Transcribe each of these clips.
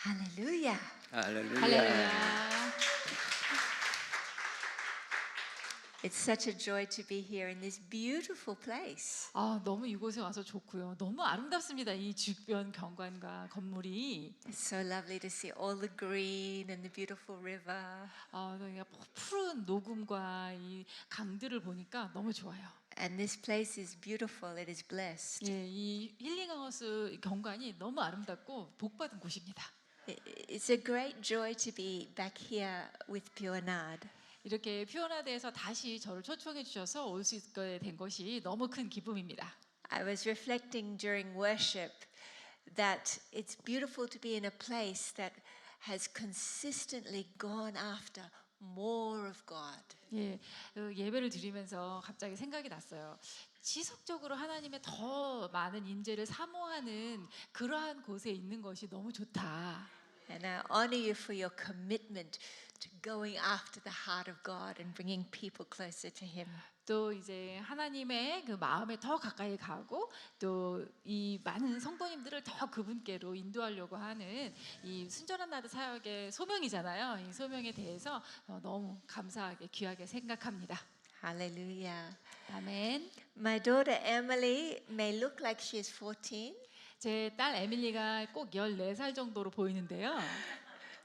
Hallelujah. 할렐루야. 할렐루야. It's such a joy to be here in this beautiful place. 너무 이곳에 와서 좋고요. 너무 아름답습니다. 이 주변 경관과 건물이. It's so lovely to see all the green and the beautiful river. 그러니까 푸른 녹음과 이 강들을 보니까 너무 좋아요. And this place is beautiful. It is blessed. 예, 이 힐링하우스 경관이 너무 아름답고 복받은 곳입니다. It's a great joy to be back here with Puanad. 이렇게 표현화대에서 다시 저를 초청해 주셔서 올 수 있게 된 것이 너무 큰 기쁨입니다. I was reflecting during worship that it's beautiful to be in a place that has consistently gone after more of God. 예, 예배를 드리면서 갑자기 생각이 났어요. 지속적으로 하나님의 더 많은 임재를 사모하는 그러한 곳에 있는 것이 너무 좋다. And I honor you for your commitment to going after the heart of God and bringing people closer to Him. 또 이제 하나님의 그 마음에 더 가까이 가고 또 이 많은 성도님들을 더 그분께로 인도하려고 하는 이 순전한 나드 사역의 소명이잖아요. 이 소명에 대해서 너무 감사하게 귀하게 생각합니다. Hallelujah. 아멘. My daughter Emily may look like she is 14, 제 딸 에밀리가 꼭 14살 정도로 보이는데요.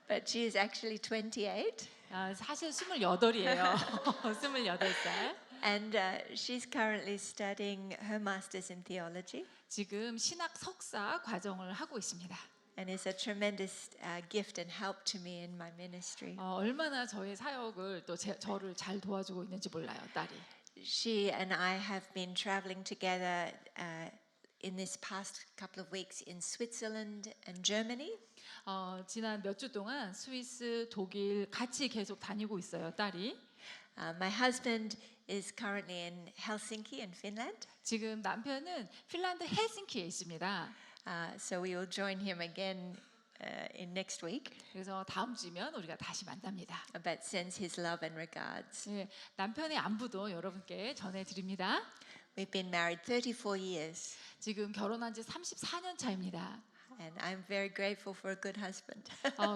but she is actually 28. 사실 28이에요. 28살. And she's currently studying her master's in theology. 지금 신학 석사 과정을 하고 있습니다. And is a tremendous gift and help to me in my ministry. 얼마나 저의 사역을 또 저를 잘 도와주고 있는지 몰라요, 딸이. She and I have been traveling together in this past couple of weeks in Switzerland and Germany. 지난 몇 주 동안 스위스, 독일 같이 계속 다니고 있어요, 딸이. My husband is currently in Helsinki in Finland. 지금 남편은 핀란드 헬싱키에 있습니다. So we will join him again in next week. 그래서 다음 주면 우리가 다시 만납니다. But sends his love and regards. 예, 남편의 안부도 여러분께 전해드립니다. We've been married 34 years. 지금 결혼한 지 34년 차입니다. And I'm very grateful for a good husband.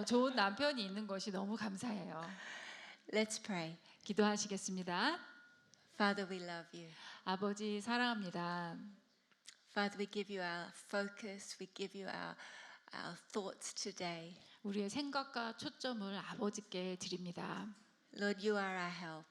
좋은 남편이 있는 것이 너무 감사해요. Let's pray. 기도하시겠습니다. Father, we love you. 아버지 사랑합니다. Father, we give you our focus. We give you our thoughts today. 우리의 생각과 초점을 아버지께 드립니다. Lord, you are our help.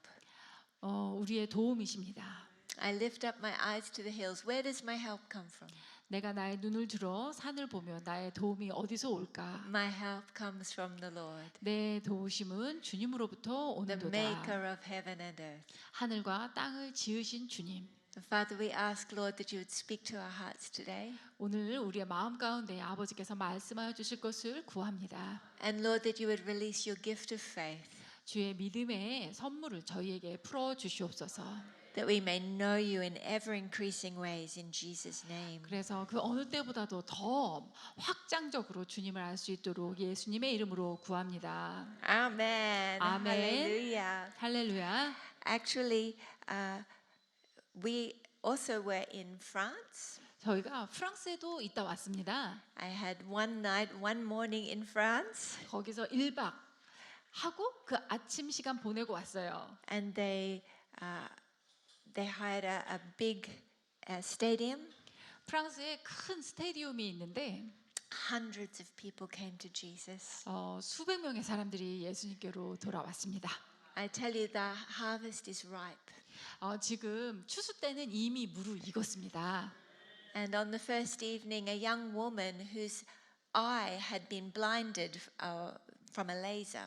우리의 도움이십니다. I lift up my eyes to the hills. Where does my help come from? 내가 나의 눈을 들어 산을 보며 나의 도움이 어디서 올까? My help comes from the Lord, 내 도우심은 주님으로부터 the 오는도다. maker of heaven and earth. 하늘과 땅을 지으신 주님. Father, we ask, Lord, that you would speak to our hearts today. 오늘 우리의 마음 가운데 아버지께서 말씀하여 주실 것을 구합니다. And Lord, that you would release your gift of faith, 주의 믿음의 선물을 저희에게 풀어 주시옵소서. that we may know you in ever increasing ways in Jesus' name. 그래서 그 어느 때보다도 더 확장적으로 주님을 알 수 있도록 예수님의 이름으로 구합니다. Amen. 아멘. Hallelujah. 할렐루야. Actually, we also were in France. 저희가 프랑스에도 있다 왔습니다. I had one night, one morning in France, 거기서 1박 하고 그 아침 시간 보내고 왔어요. and they hired a big stadium. 프랑스에 큰 스테디움이 있는데 Hundreds of people came to Jesus. 수백 명의 사람들이 예수님께로 돌아왔습니다. I tell you, the harvest is ripe. 지금 추수 때는 이미 무르익었습니다. And on the first evening, a young woman whose eye had been blinded from a laser.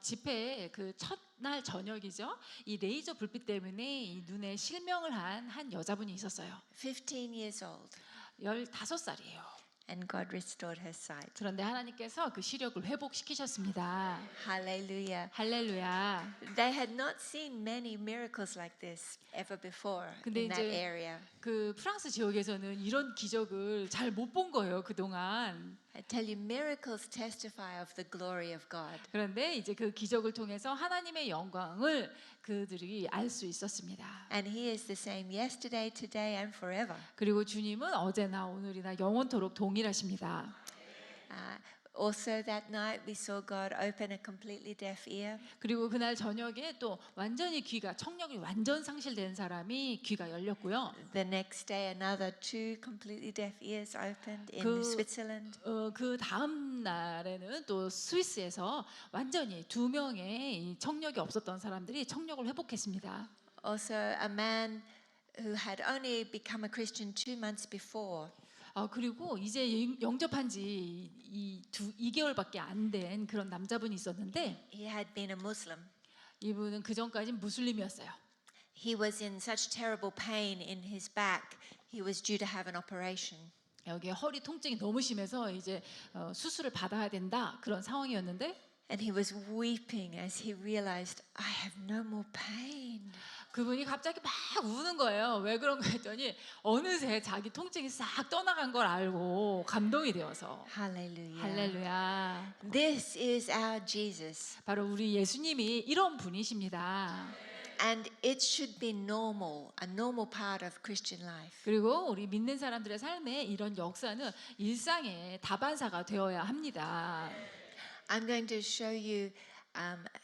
집회의 그 첫날 저녁이죠. 이 레이저 불빛 때문에 이 눈에 실명을 한 여자분이 있었어요. 15 years old. 15살이에요. And God restored her sight. 그런데 하나님께서 그 시력을 회복시키셨습니다. Hallelujah. 할렐루야. They had not seen many miracles like this ever before 근데 in that 이제 area. 그 프랑스 지역에서는 이런 기적을 잘 못 본 거예요, 그동안. I tell you, miracles testify of the glory of God. 그런데 이제 그 기적을 통해서 하나님의 영광을 그들이 알 수 있었습니다. And He is the same yesterday, today, and forever. 그리고 주님은 어제나 오늘이나 영원토록 동일하십니다. Also that night we saw God open a completely deaf ear. 그리고 그날 저녁에 또 완전히 귀가 청력이 완전 상실된 사람이 귀가 열렸고요. The next day another 2 completely deaf ears opened in 그- Switzerland. 그 다음 날에는 또 스위스에서 완전히 2명의 이 청력이 없었던 사람들이 청력을 회복했습니다. Also a man who had only become a Christian 2 months before. 그리고 이제 영접한 지 2개월밖에 안 된 그런 남자분이 있었는데 He had been a Muslim. 이분은 그 전까지 무슬림이었어요. He was in such terrible pain in his back. He was due to have an operation. 여기 허리 통증이 너무 심해서 이제 수술을 받아야 된다 그런 상황이었는데 And he was weeping as he realized, I have no more pain. 그분이 갑자기 막 우는 거예요. 왜 그런가 했더니 어느새 자기 통증이 싹 떠나간 걸 알고 감동이 되어서 Hallelujah. 할렐루야. This is our Jesus. 바로 우리 예수님이 이런 분이십니다. And it should be normal, a normal part of Christian life. 그리고 우리 믿는 사람들의 삶에 이런 역사는 일상의 다반사가 되어야 합니다. I'm going to show you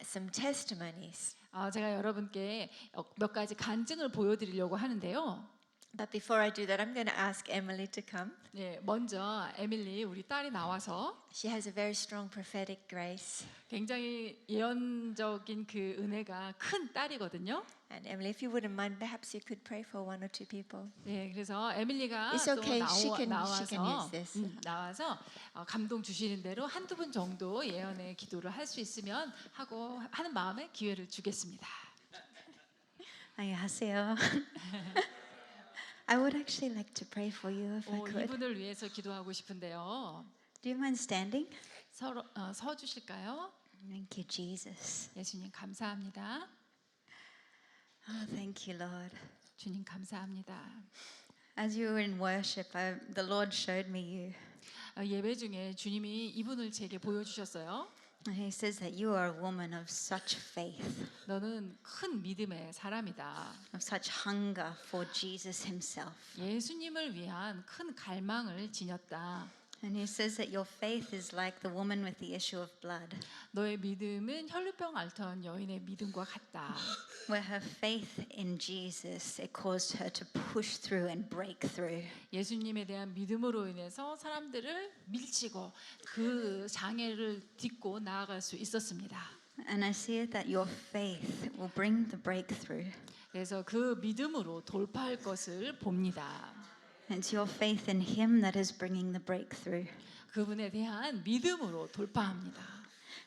some testimonies. 제가 여러분께 몇 가지 간증을 보여드리려고 하는데요. But before I do that, I'm going to ask Emily to come. 네, 먼저 에밀리 우리 딸이 나와서 She has a very strong prophetic grace. 굉장히 예언적인 그 은혜가 큰 딸이거든요. And Emily, if you wouldn't mind, perhaps you could pray for 1 or 2 people. 네, 그래서 에밀리가 It's 또 okay. She can 나와서 use this. 나와서 감동 주시는 대로 한두 분 정도 예언의 기도를 할 수 있으면 하고 하는 마음에 기회를 주겠습니다. 안녕하세요. I would actually like to pray for you if I could. 이분을 위해서 기도하고 싶은데요. Do you mind standing? 서 주실까요? Thank you, Jesus. 예수님 감사합니다. Oh, thank you, Lord. 주님 감사합니다. As you were in worship, the Lord showed me you. 예배 중에 주님이 이분을 제게 보여주셨어요. And He says that you are a woman of such faith, 너는 큰 믿음의 사람이다. of such hunger for Jesus Himself. 예수님을 위한 큰 갈망을 지녔다. And He says that your faith is like the woman with the issue of blood, 너의 믿음은 혈루병 앓던 여인의 믿음과 같다. where her faith in Jesus, it caused her to push through and break through. 예수님에 대한 믿음으로 인해서 사람들을 밀치고 그 장애를 딛고 나아갈 수 있었습니다. And I see it that your faith will bring the breakthrough. 그래서 그 믿음으로 돌파할 것을 봅니다. It's your faith in Him that is bringing the breakthrough. 그분에 대한 믿음으로 돌파합니다.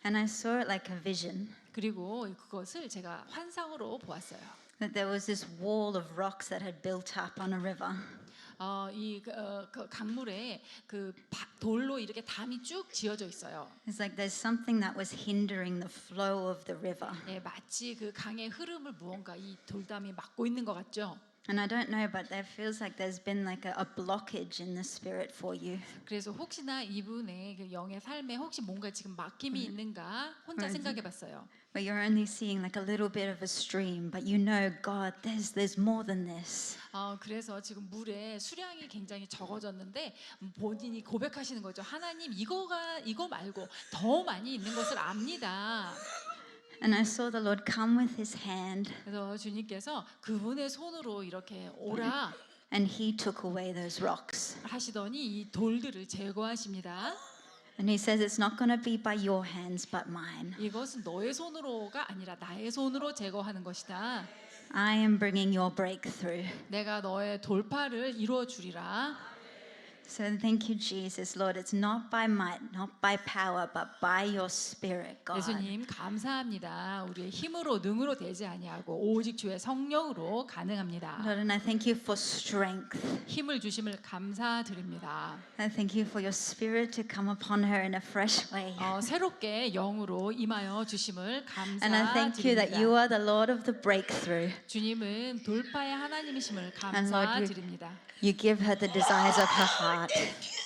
And I saw it like a vision, 그리고 그것을 제가 환상으로 보았어요. that there was this wall of rocks that had built up on a river. 그 강물에 그 돌로 이렇게 담이 쭉 지어져 있어요. It's like there's something that was hindering the flow of the river. 예, 마치 그 강의 흐름을 무언가 이 돌담이 막고 있는 것 같죠. And I don't know, but there feels like there's been like a blockage in the spirit for you. 그래서 혹시나 이분의 그 영의 삶에 혹시 뭔가 지금 막힘이 있는가 혼자 생각해봤어요. Where you're only seeing like a little bit of a stream, but you know, God, there's more than this. 그래서 지금 물의 수량이 굉장히 적어졌는데 본인이 고백하시는 거죠. 하나님 이거 말고 더 많이 있는 것을 압니다. And I saw the Lord come with His hand, 그래서 주님께서 그분의 손으로 이렇게 오라 and He took away those rocks. 하시더니 이 돌들을 제거하십니다. And He says it's not going to be by your hands, but mine. 이것은 너의 손으로가 아니라 나의 손으로 제거하는 것이다. I am bringing your breakthrough. 내가 너의 돌파를 이루어 주리라. So thank you, Jesus, Lord. It's not by might, not by power, but by your Spirit, God. 예수님 감사합니다. 우리의 힘으로 능으로 되지 아니하고 오직 주의 성령으로 가능합니다. Lord, and I thank you for strength. 힘을 주심을 감사드립니다. I thank you for your Spirit to come upon her in a fresh way. 새롭게 영으로 임하여 주심을 And I thank you that you 감사드립니다. are the Lord of the breakthrough. 주님은 돌파의 하나님이심을 And Lord, 감사드립니다. you give her the desires of her heart.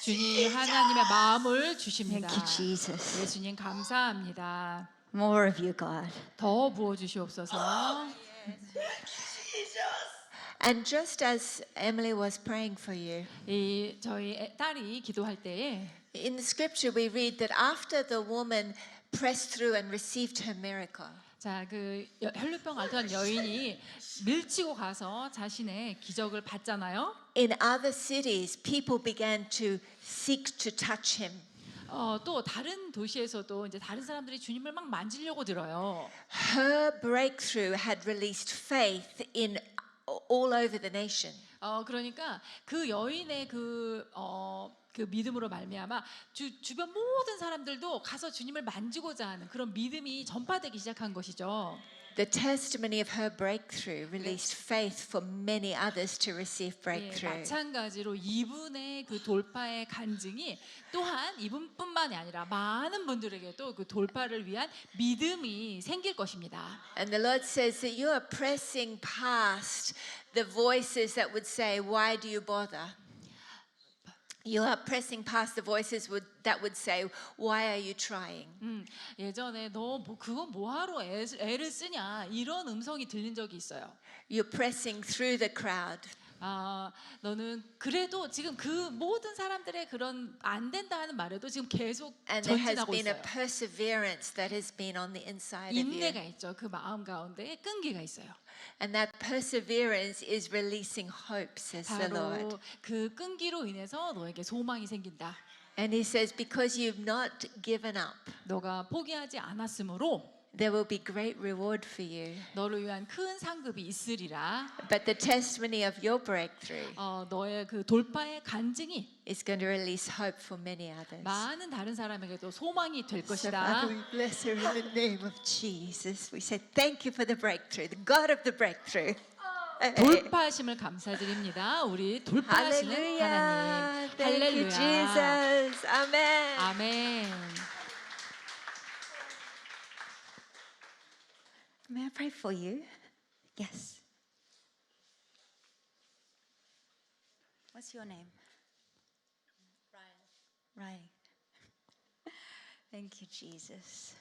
주님 하나님의 마음을 주십니다. Thank you, Jesus. 예수님 감사합니다. More of you, God. 더 부어 주시옵소서. And just as Emily was praying for you, 이 저희 딸이 기도할 때에 in the scripture we read that after the woman pressed through and received her miracle, 자, 그 혈루병 앓던 여인이 밀치고 가서 자신의 기적을 받잖아요. in other cities people began to seek to touch him. 또 다른 도시에서도 이제 다른 사람들이 주님을 막 만지려고 들어요. Her breakthrough had released faith in all over the nation. 그러니까 그 여인의 그 믿음으로 말미암아 주변 모든 사람들도 가서 주님을 만지고자 하는 그런 믿음이 전파되기 시작한 것이죠. The testimony of her breakthrough released faith for many others to receive 예, breakthrough. 마찬가지로 이분의 그 돌파의 간증이 또한 이분뿐만이 아니라 많은 분들에게도 그 돌파를 위한 믿음이 생길 것입니다. And the Lord says that you are pressing past the voices that would say, "Why do you bother?" You are pressing past the voices that would say, "Why are you trying?" 예전에 너 그거 뭐하러 애를 쓰냐 이런 음성이 들린 적이 있어요. You're pressing through the crowd. 너는 그래도 지금 그 모든 사람들의 그런 안 된다 하는 말에도 지금 계속 And there has 전진하고 been a 있어요. perseverance that has been on the inside of you. 인내가 있죠. 그 마음 가운데 끈기가 있어요. And that perseverance is releasing hope, says the Lord. 바로 그 끈기로 인해서 너에게 소망이 생긴다. And he says, because you've not given up, 너가 포기하지 않았으므로 there will be great reward for you. 너를 위한 큰 상급이 있으리라. But the testimony of your breakthrough 너의 그 돌파의 간증이 is going to release hope for many others. 많은 다른 사람에게도 소망이 될 So 것이다. Father, we bless her in the name of Jesus. We say thank you for the breakthrough, the God of the breakthrough. 돌파하심을 감사드립니다. 우리 돌파하시는 Hallelujah. 하나님. Thank you, 할렐루야. Jesus. Amen. 아멘. May I pray for you? Yes. What's your name? Ryan. Ryan. Thank you, Jesus.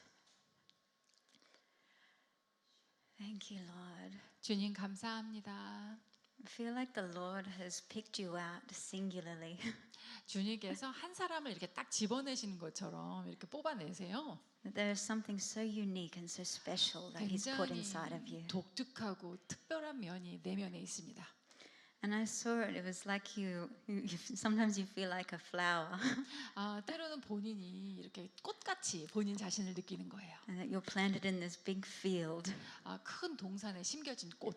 Thank you, Lord. 주님 감사합니다. I feel like the Lord has picked you out singularly. 주님께서 한 사람을 이렇게 딱 집어내시는 것처럼 이렇게 뽑아내세요. That there is something so unique and so special that He's put inside of you. 굉장히 독특하고 특별한 면이 내면에 있습니다. And I saw it. It was like sometimes you feel like a flower, 때로는 본인이 이렇게 꽃같이 본인 자신을 느끼는 거예요. and that you're planted in this big field. 큰 동산에 심겨진 꽃.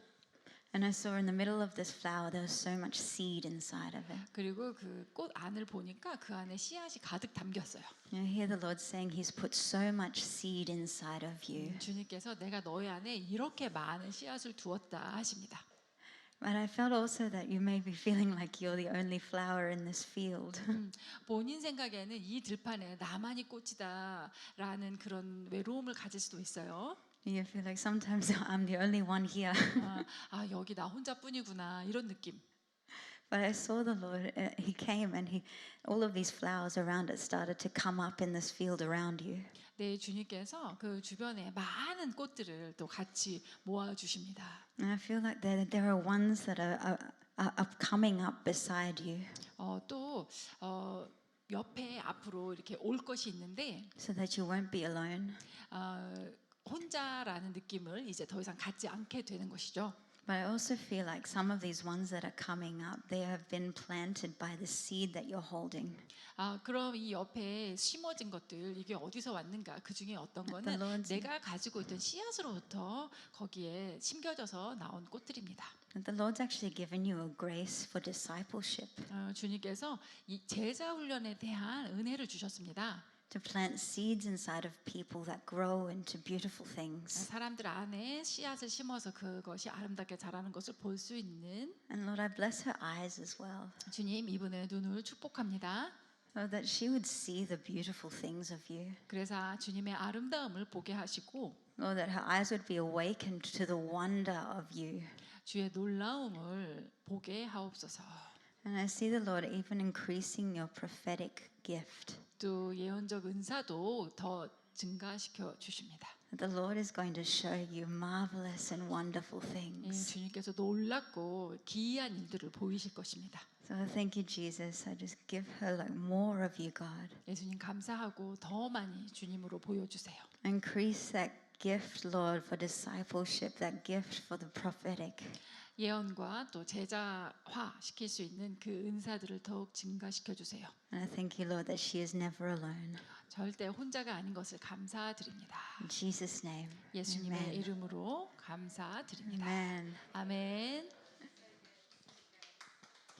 And I saw in the middle of this flower there was so much seed inside of it. 그리고 그 꽃 안을 보니까 그 안에 씨앗이 가득 담겼어요. I hear the Lord saying He's put so much seed inside of you. 주님께서 내가 너희 안에 이렇게 많은 씨앗을 두었다 하십니다. But I felt also that you may be feeling like you're the only flower in this field. 본인 생각에는 이 들판에 나만이 꽃이다라는 그런 외로움을 가질 수도 있어요. You feel like sometimes I'm the only one here. 여기 나 혼자뿐이구나 이런 느낌. But I saw the Lord, He came and all of these flowers around it started to come up in this field around you. 네, 주님께서 그 주변에 많은 꽃들을 또 같이 모아 주십니다. And I feel like there are ones that are coming up beside you 또 옆에 앞으로 이렇게 올 것이 있는데 so that you won't be alone. 혼자라는 느낌을 이제 더 이상 갖지 않게 되는 것이죠. But I also feel like some of these ones that are coming up, they have been planted by the seed that you're holding. 그럼 이 옆에 심어진 것들 이게 어디서 왔는가? 그 중에 어떤 거는 내가 가지고 있던 씨앗으로부터 거기에 심겨져서 나온 꽃들입니다. And the Lord's actually given you a grace for discipleship, 주님께서 이 제자 훈련에 대한 은혜를 주셨습니다. to plant seeds inside of people that grow into beautiful things. 사람들 안에 씨앗을 심어서 그것이 아름답게 자라는 것을 볼 수 있는 And Lord, I bless her eyes as well, 주님 이분의 눈을 축복합니다. so that she would see the beautiful things of you. 그래서 주님의 아름다움을 보게 하시고 Lord, that her eyes would be awakened to the wonder of you. 주의 놀라움을 보게 하옵소서. And I see the Lord even increasing your prophetic gift. 또 예언적 은사도 더 증가시켜 주십니다. The Lord is going to show you marvelous and wonderful things. 주님께서 놀랍고 기이한 일들을 보이실 것입니다. So thank you, Jesus. I just give her like more of you, God. 예수님 감사하고 더 많이 주님으로 보여주세요. Increase that gift, Lord, for discipleship, that gift for the prophetic. 예언과 또 제자화 시킬 수 있는 그 은사들을 더욱 증가시켜 주세요. And I thank you, Lord, that she is never alone. 절대 혼자가 아닌 것을 감사드립니다. In Jesus' name. 예수님의 Amen. 이름으로 감사드립니다. Amen. 아멘.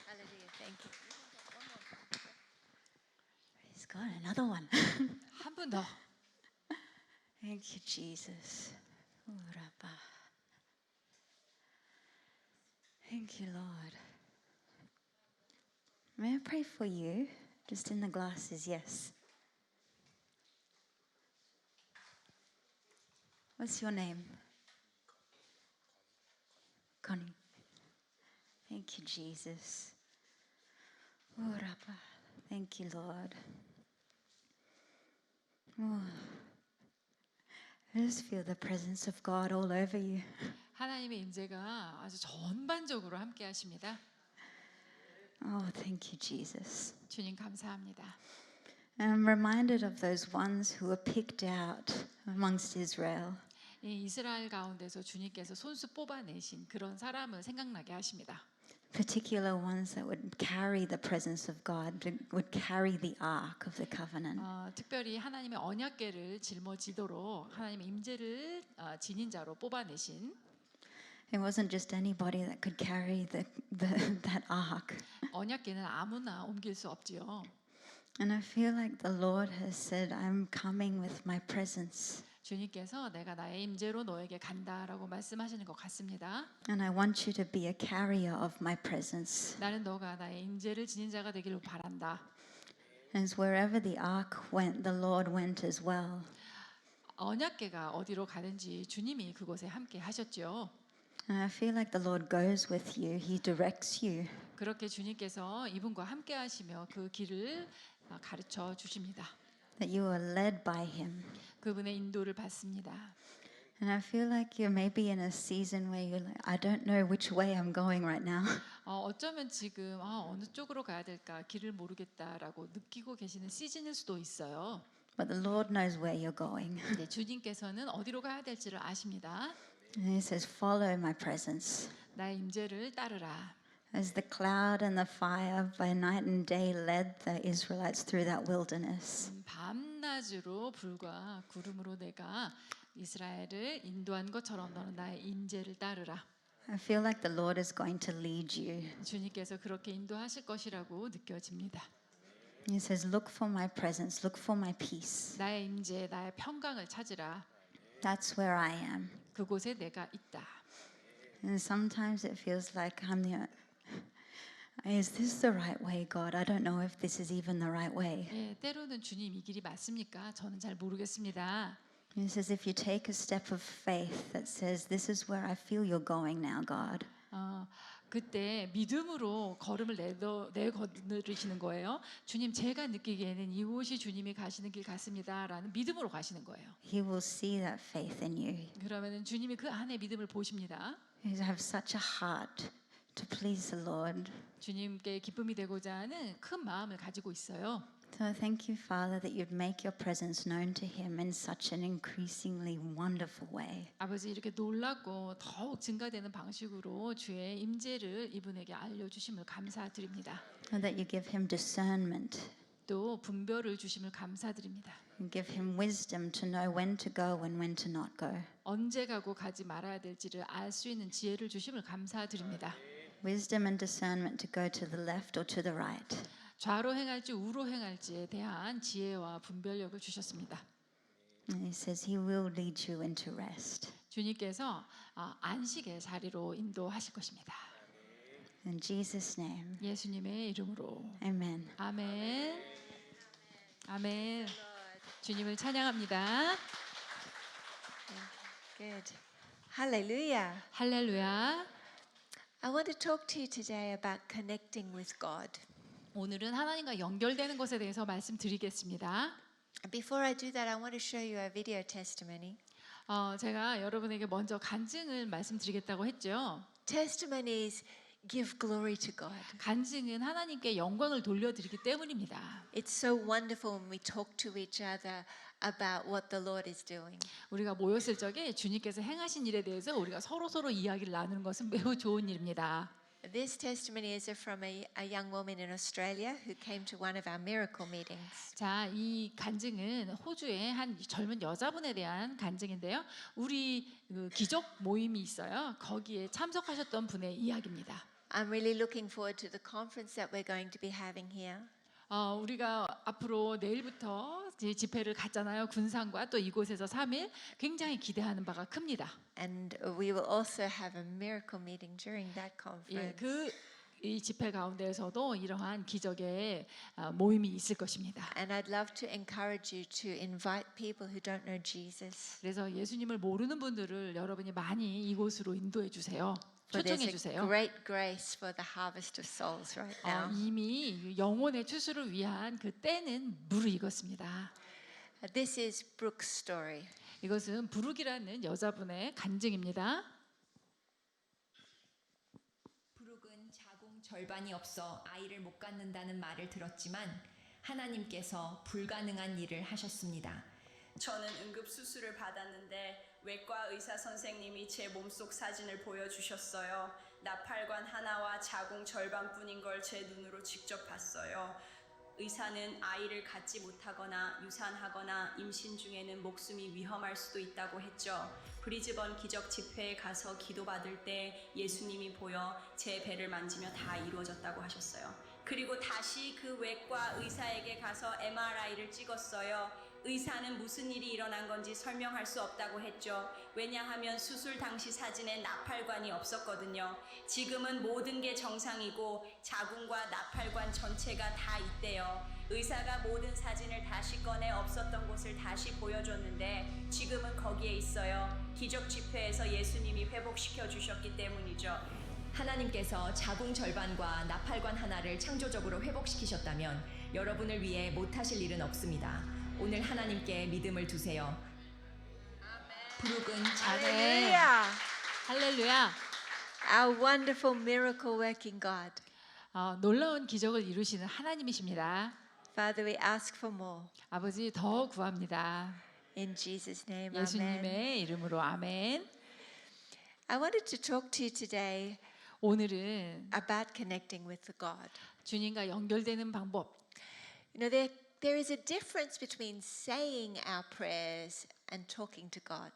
Hallelujah. Thank you. Praise God. Another one. 한 분 더. Thank you, Jesus. Ooh, Rabba. Thank you, Lord. May I pray for you? Just in the glasses, yes. What's your name? Connie. Thank you, Jesus. Oh, Rabba. Thank you, Lord. Oh. I just feel the presence of God all over you. 하나님의 임재가 아주 전반적으로 함께 하십니다. Oh, thank you, Jesus. 주님 감사합니다. I'm reminded of those ones who were picked out amongst Israel. 이 이스라엘 가운데서 주님께서 손수 뽑아내신 그런 사람을 생각나게 하십니다. Particular ones that would carry the presence of God, would carry the ark of the covenant. 특별히 하나님의 언약궤를 짊어지도록 하나님의 임재를 지닌 자로 뽑아내신 It wasn't just anybody that could carry that ark. 언약궤는 아무나 옮길 수 없지요. And I feel like the Lord has said, I'm coming with my presence. 주님께서 내가 나의 임재로 너에게 간다라고 말씀하시는 것 같습니다. And I want you to be a carrier of my presence. 나는 너가 나의 임재를 지닌 자가 되기를 바란다. And wherever the ark went, the Lord went as well. 언약궤가 어디로 가든지 주님이 그곳에 함께 하셨죠. And I feel like the Lord goes with you. He directs you. 그렇게 주님께서 이분과 함께 하시며 그 길을 가르쳐 주십니다. That you are led by Him. 그분의 인도를 받습니다. And I feel like you're maybe in a season where you're like, I don't know which way I'm going right now. 어쩌면 지금 어느 쪽으로 가야 될까 길을 모르겠다라고 느끼고 계시는 시즌일 수도 있어요. But the Lord knows where you're going. 네, 주님께서는 어디로 가야 될지를 아십니다. And He says, follow my presence. 나의 임재를 따르라. As the cloud and the fire by night and day led the Israelites through that wilderness. 밤낮으로 불과 구름으로 내가 이스라엘을 인도한 것처럼 너는 나의 임재를 따르라. I feel like the Lord is going to lead you. 주님께서 그렇게 인도하실 것이라고 느껴집니다. He says, look for my presence, look for my peace. 나의 임재, 나의 평강을 찾으라. That's where I am. 그곳에 내가 있다. And sometimes it feels like is this the right way, God? I don't know if this is even the right way. 예, 때로는 주님 이 길이 맞습니까? 저는 잘 모르겠습니다. He says, if you take a step of faith that says, this is where I feel you're going now, God. 그때 믿음으로 걸음을 내거르시는 거예요. 주님, 제가 느끼기에는 이곳이 주님이 가시는 길 같습니다라는 믿음으로 가시는 거예요. He will see that faith in you. 그러면은 주님이 그 안에 믿음을 보십니다. You have such a heart to please the Lord. 주님께 기쁨이 되고자 하는 큰 마음을 가지고 있어요. So thank you, Father, that you'd make your presence known to him in such an increasingly wonderful way. 아버지 이렇게 놀랍고 더욱 증가되는 방식으로 주의 임재를 이분에게 알려주심을 감사드립니다. And that you give him discernment. 또 분별을 주심을 감사드립니다. And give him wisdom to know when to go and when to not go. 언제 가고 가지 말아야 될지를 알 수 있는 지혜를 주심을 감사드립니다. Wisdom and discernment to go to the left or to the right. 좌로 행할지 우로 행할지에 대한 지혜와 분별력을 주셨습니다. And he says he will lead you into rest. 주님께서 안식의 자리로 인도하실 것입니다. In Jesus' name, 예수님의 이름으로 amen. 아멘. 아멘. 주님을 찬양합니다. Good. Hallelujah. 할렐루야. I want to talk to you today about connecting with God. 오늘은 하나님과 연결되는 것에 대해서 말씀드리겠습니다. Before I do that, I want to show you a video testimony. 제가 여러분에게 먼저 간증을 말씀드리겠다고 했죠. Testimonies give glory to God. 간증은 하나님께 영광을 돌려드리기 때문입니다. It's so wonderful when we talk to each other about what the Lord is doing. 우리가 모였을 적에 주님께서 행하신 일에 대해서 우리가 서로 이야기를 나누는 것은 매우 좋은 일입니다. This testimony is from a young woman in Australia who came to one of our miracle meetings. 자, 이 간증은 호주의 한 젊은 여자분에 대한 간증인데요. 우리 그 기적 모임이 있어요. 거기에 참석하셨던 분의 이야기입니다. I'm really looking forward to the conference that we're going to be having here. 우리가 앞으로 내일부터 이제 집회를 갔잖아요. 군산과 또 이곳에서 3일 굉장히 기대하는 바가 큽니다. And we will also have a miracle meeting during that conference. 이 집회 가운데에서도 이러한 기적의 모임이 있을 것입니다. And I'd love to encourage you to invite people who don't know Jesus. 그래서 예수님을 모르는 분들을 여러분이 많이 이곳으로 인도해 주세요. For there's 초청해 a 주세요. great grace for the harvest of souls right now. 이미 영혼의 추수를 위한 그 때는 무르익었습니다. This is Brooke's story. 이것은 부룩이라는 여자분의 간증입니다. 부룩은 자궁 절반이 없어 아이를 못 갖는다는 말을 들었지만 하나님께서 불가능한 일을 하셨습니다. 저는 응급 수술을 받았는데 외과 의사 선생님이 제 몸속 사진을 보여주셨어요. 나팔관 하나와 자궁 절반뿐인 걸 제 눈으로 직접 봤어요. 의사는 아이를 갖지 못하거나 유산하거나 임신 중에는 목숨이 위험할 수도 있다고 했죠. 브리즈번 기적 집회에 가서 기도받을 때 예수님이 보여 제 배를 만지며 다 이루어졌다고 하셨어요. 그리고 다시 그 외과 의사에게 가서 MRI를 찍었어요. 의사는 무슨 일이 일어난 건지 설명할 수 없다고 했죠. 왜냐하면 수술 당시 사진에 나팔관이 없었거든요. 지금은 모든 게 정상이고 자궁과 나팔관 전체가 다 있대요. 의사가 모든 사진을 다시 꺼내 없었던 곳을 다시 보여줬는데 지금은 거기에 있어요. 기적 집회에서 예수님이 회복시켜 주셨기 때문이죠. 하나님께서 자궁 절반과 나팔관 하나를 창조적으로 회복시키셨다면 여러분을 위해 못하실 일은 없습니다. 오늘 하나님께 믿음을 두세요. 부룩은 Hallelujah. 할렐루야. Our wonderful miracle working God. 놀라운 기적을 이루시는 하나님이십니다. Father, we ask for more. 아버지 더 구합니다. In Jesus' name, amen. 예수님의 이름으로 아멘. I wanted to talk to you today 오늘은 about connecting with the God. 주님과 연결되는 방법. You know, there is a difference between saying our prayers and talking to God.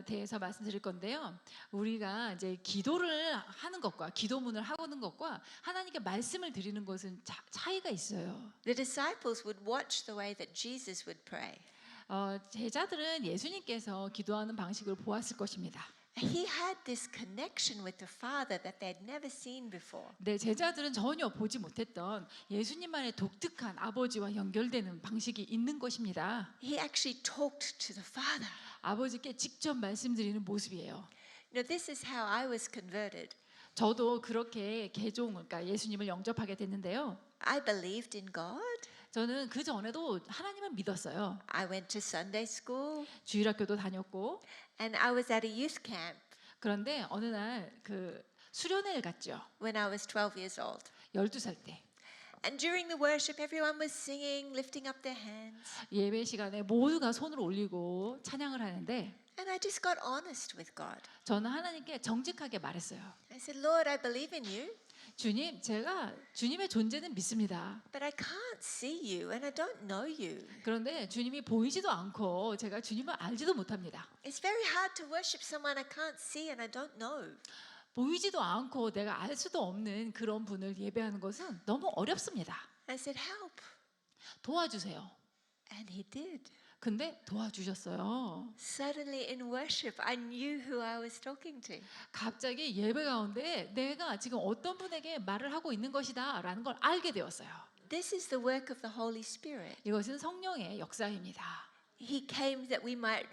대해서 말씀드릴 건데요. 우리가 이제 기도를 하는 것과 기도문을 하는 것과 하나님께 말씀을 드리는 것은 차이가 있어요. The disciples would watch the way that Jesus would pray. 제자들은 예수님께서 기도하는 방식을 보았을 것입니다. He had this connection with the Father that they'd never seen before. 네, 제자들은 전혀 보지 못했던 예수님만의 독특한 아버지와 연결되는 방식이 있는 것입니다. He actually talked to the Father. 아버지께 직접 말씀드리는 모습이에요. You know, this is how I was converted. 저도 그렇게 그러니까 예수님을 영접하게 됐는데요. I believed in God. 저는 그 전에도 하나님을 믿었어요. I went to Sunday school 주일학교도 다녔고, and I was at a youth camp 그런데 어느 날 그 수련회를 갔죠. when I was 12 years old. 12살 때. And during the worship, everyone was singing, lifting up their hands. 예배 시간에 모두가 손을 올리고 찬양을 하는데 And I just got honest with God. 저는 하나님께 정직하게 말했어요. I said, Lord, I believe in you, 주님, 제가 주님의 존재는 믿습니다. but I can't see you and I don't know you. 그런데 주님이 보이지도 않고 제가 주님을 알지도 못합니다. It's very hard to worship someone I can't see and I don't know. 보이지도 않고 내가 알 수도 없는 그런 분을 예배하는 것은 너무 어렵습니다. I said, help. 도와주세요. And he did. 근데 도와주셨어요. Suddenly in worship, I knew who I was talking to. 갑자기 예배 가운데 내가 지금 어떤 분에게 말을 하고 있는 것이다 라는 걸 알게 되었어요. This is the work of the Holy Spirit. 이것은 성령의 역사입니다. He came that we might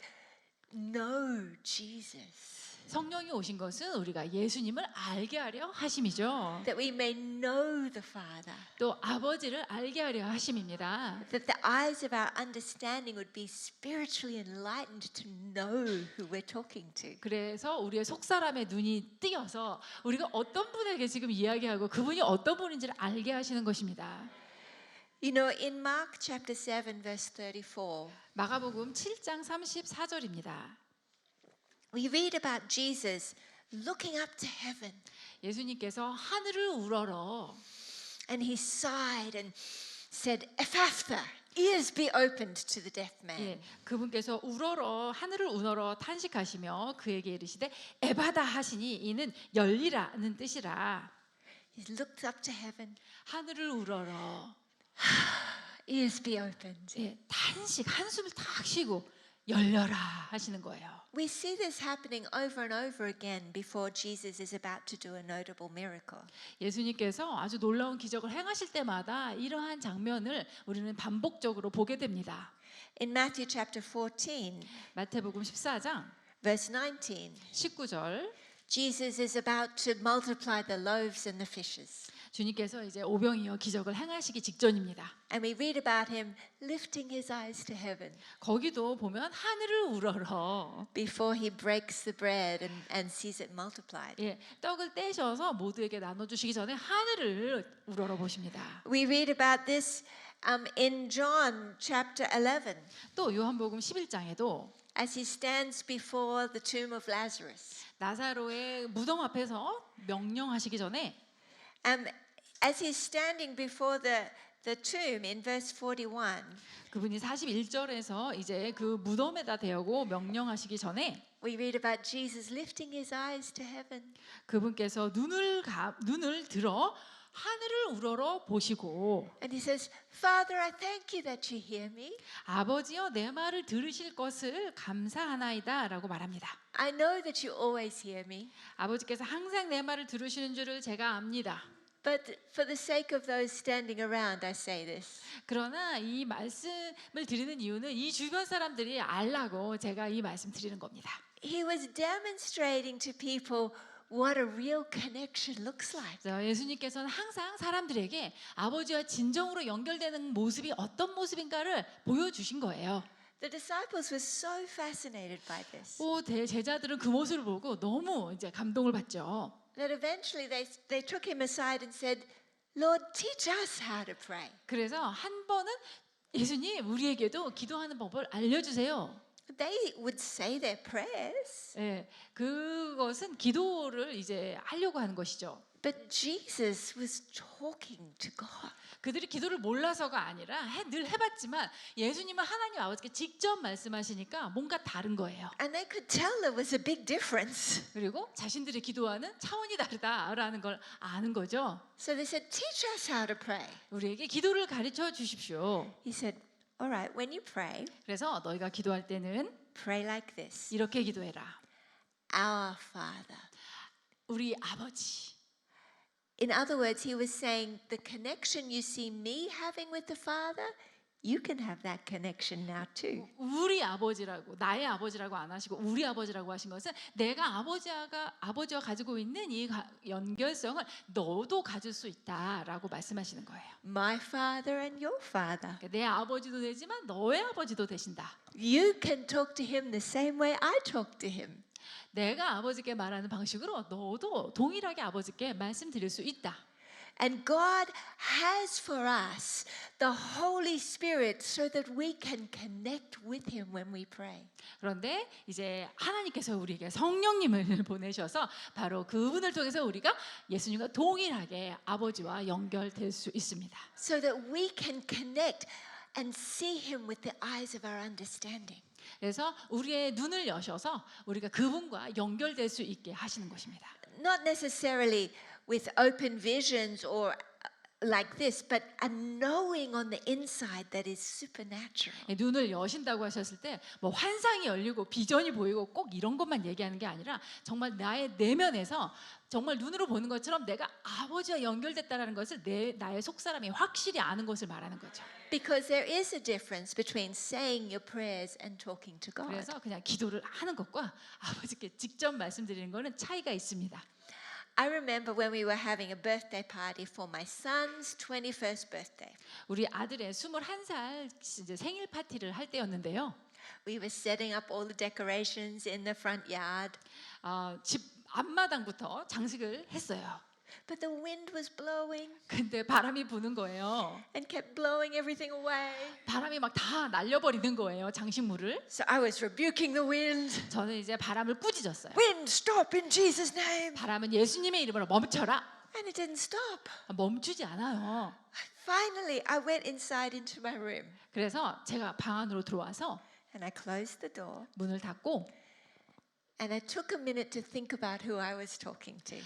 know Jesus. 성령이 오신 것은 우리가 예수님을 알게 하려 하심이죠. that we may know the Father, 또 아버지를 알게 하려 하심입니다. that the eyes of our understanding would be spiritually enlightened to know who we're talking to. 그래서 우리의 속사람의 눈이 띄어서 우리가 어떤 분에게 지금 이야기하고 그분이 어떤 분인지를 알게 하시는 것입니다. You know, in Mark chapter 7, verse 34, 마가복음 7장 34절입니다. we read about Jesus looking up to heaven, 예수님께서 하늘을 우러러 and he sighed and said, Ephphatha, ears be opened to the deaf man. 예, 그분께서 우러러 하늘을 우러러 탄식하시며 그에게 이르시되 에바다 하시니 이는 열리라는 뜻이라. He looked up to heaven, 하늘을 우러러 ears be opened. 예, 탄식 한숨을 탁 쉬고 열려라 하시는 거예요. We see this happening over and over again before Jesus is about to do a notable miracle. 예수님께서 아주 놀라운 기적을 행하실 때마다 이러한 장면을 우리는 반복적으로 보게 됩니다. In Matthew chapter 14, 마태복음 14장 verse 19, 19절 Jesus is about to multiply the loaves and the fishes. 주님께서 이제 오병이어 기적을 행하시기 직전입니다. And we read about him lifting his eyes to heaven 거기도 보면 하늘을 우러러 before he breaks the bread and sees it multiplied. 예, 떡을 떼셔서 모두에게 나눠주시기 전에 하늘을 우러러 보십니다. We read about this in John chapter 11 또 요한복음 11장에도 as he stands before the tomb of Lazarus. 나사로의 무덤 앞에서 명령하시기 전에 As he's standing before the tomb in verse 41, 그분이 41절에서 이제 그 무덤에다 대고 명령하시기 전에 we read about Jesus lifting his eyes to heaven. 그분께서 눈을 들어 하늘을 우러러 보시고 And he says, Father, I thank you that you hear me. 아버지여 내 말을 들으실 것을 감사하나이다라고 말합니다. I know that you always hear me, 아버지께서 항상 내 말을 들으시는 줄을 제가 압니다. but for the sake of those standing around, I say this. 그러나 이 말씀을 드리는 이유는 이 주변 사람들이 알라고 제가 이 말씀 드리는 겁니다. He was demonstrating to people what a real connection looks like. 그래서 예수님께서는 항상 사람들에게 아버지와 진정으로 연결되는 모습이 어떤 모습인가를 보여주신 거예요. The disciples were so fascinated by this 제자들은 그 모습을 보고 너무 이제 감동을 받죠. that eventually they took him aside and said, Lord, teach us how to pray. 그래서 한 번은 예수님 우리에게도 기도하는 법을 알려주세요. They would say their prayers, 예, 그것은 기도를 이제 하려고 하는 것이죠. but Jesus was talking to God. 그들이 기도를 몰라서가 아니라 늘 해봤지만 예수님은 하나님 아버지께 직접 말씀하시니까 뭔가 다른 거예요. And they could tell there was a big difference. 그리고 자신들이 기도하는 차원이 다르다라는 걸 아는 거죠. So they said, teach us how to pray. 우리에게 기도를 가르쳐 주십시오. He said, all right, when you pray, 그래서 너희가 기도할 때는 pray like this. 이렇게 기도해라. Our Father. 우리 아버지. In other words, he was saying the connection you see me having with the Father, you can have that connection now too. 우리 아버지라고 나의 아버지라고 안 하시고 우리 아버지라고 하신 것은 내가 아버지와 가지고 있는 이 연결성을 너도 가질 수 있다라고 말씀하시는 거예요. My Father and your Father. 그러니까 내 아버지도 되지만 너의 아버지도 되신다. You can talk to him the same way I talk to him. 내가 아버지께 말하는 방식으로 너도 동일하게 아버지께 말씀드릴 수 있다. And God has for us the Holy Spirit so that we can connect with him when we pray. 그런데 이제 하나님께서 우리에게 성령님을 보내셔서 바로 그분을 통해서 우리가 예수님과 동일하게 아버지와 연결될 수 있습니다. So that we can connect and see him with the eyes of our understanding. 그래서 우리의 눈을 여셔서 우리가 그분과 연결될 수 있게 하시는 것입니다. Not necessarily with open visions or like this, but a knowing on the inside that is supernatural. 눈을 여신다고 하셨을 때 뭐 환상이 열리고 비전이 보이고 꼭 이런 것만 얘기하는 게 아니라 정말 나의 내면에서 정말 눈으로 보는 것처럼 내가 아버지와 연결됐다라는 것을 나의 속사람이 확실히 아는 것을 말하는 거죠. Because there is a difference between saying your prayers and talking to God. 그래서 그냥 기도를 하는 것과 아버지께 직접 말씀드리는 것은 차이가 있습니다. I remember when we were having a birthday party for my son's 21st birthday. 우리 아들의 21살 이제 생일 파티를 할 때였는데요. We were setting up all the decorations in the front yard, 집 앞마당부터 장식을 했어요. but the wind was blowing 근데 바람이 부는 거예요. and kept blowing everything away. 바람이 막 다 날려버리는 거예요. 장식물을. So I was rebuking the wind. 저는 이제 바람을 꾸짖었어요. Wind, stop in Jesus' name. 바람은 예수님의 이름으로 멈춰라. And it didn't stop. 멈추지 않아요. Finally, I went inside into my room 그래서 제가 방 안으로 들어와서 and I closed the door 문을 닫고 and I took a minute to think about who I was talking to.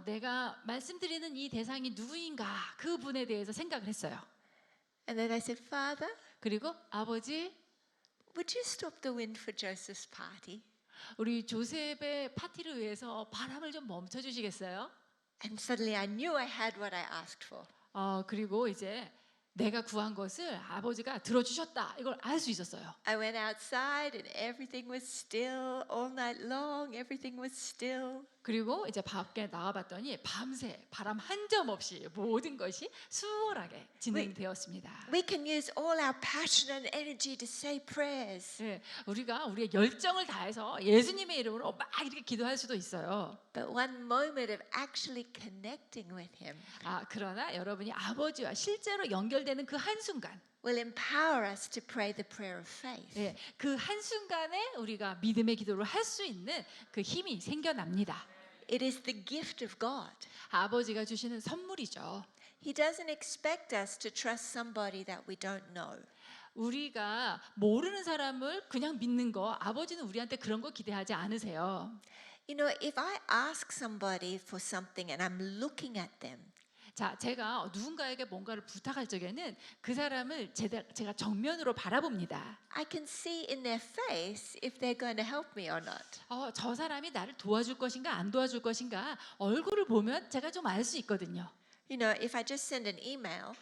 내가 말씀드리는 이 대상이 누구인가 그 분에 대해서 생각을 했어요. And then I said, Father, 그리고 아버지, would you stop the wind for Joseph's party? 우리 조셉의 파티를 위해서 바람을 좀 멈춰 주시겠어요? And suddenly I knew I had what I asked for. 그리고 이제 내가 구한 것을 아버지가 들어주셨다 이걸 알 수 있었어요. I went outside and everything was still all night long. Everything was still. 그리고 이제 밖에 나와봤더니 밤새 바람 한 점 없이 모든 것이 수월하게 진행되었습니다. We can use all our passion and energy to say prayers. 네, 우리가 우리의 열정을 다해서 예수님의 이름으로 막 이렇게 기도할 수도 있어요. But one moment of actually connecting with Him 그러나 여러분이 아버지와 실제로 연결되는 그 한순간, will empower us to pray the prayer of faith. 그 한순간에 우리가 믿음의 기도를 할 수 있는 그 힘이 생겨납니다. It is the gift of God. 아버지가 주시는 선물이죠. He doesn't expect us to trust somebody that we don't know. 우리가 모르는 사람을 그냥 믿는 거 아버지는 우리한테 그런 거 기대하지 않으세요. You know, if I ask somebody for something and I'm looking at them, 자, 제가 누군가에게 뭔가를 부탁할 적에는 그 사람을 제가 정면으로 바라봅니다. I can see in their face if they're going to help me or not. 저 사람이 나를 도와줄 것인가 안 도와줄 것인가 얼굴을 보면 제가 좀 알 수 있거든요. You know, if I just send an email,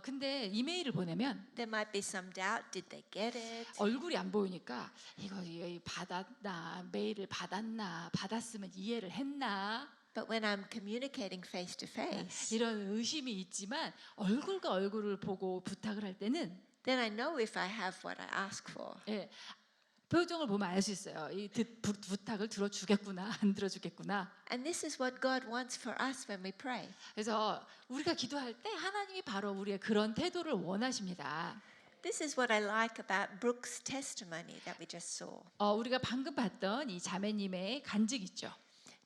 근데 이메일을 보내면 there might be some doubt. Did they get it? 얼굴이 안 보이니까 이거 받았나 메일을 받았으면 이해를 했나 But when I'm communicating face to face, 이런 의심이 있지만 얼굴과 얼굴을 보고 부탁을 할 때는 then I know if I have what I ask for. 표정을 보면 알 수 있어요. 이 부탁을 들어주겠구나 안 들어주겠구나. And this is what God wants for us when we pray. 그래서 우리가 기도할 때 하나님이 바로 우리의 그런 태도를 원하십니다. This is what I like about Brooke's testimony that we just saw. 우리가 방금 봤던 이 자매님의 간증 있죠.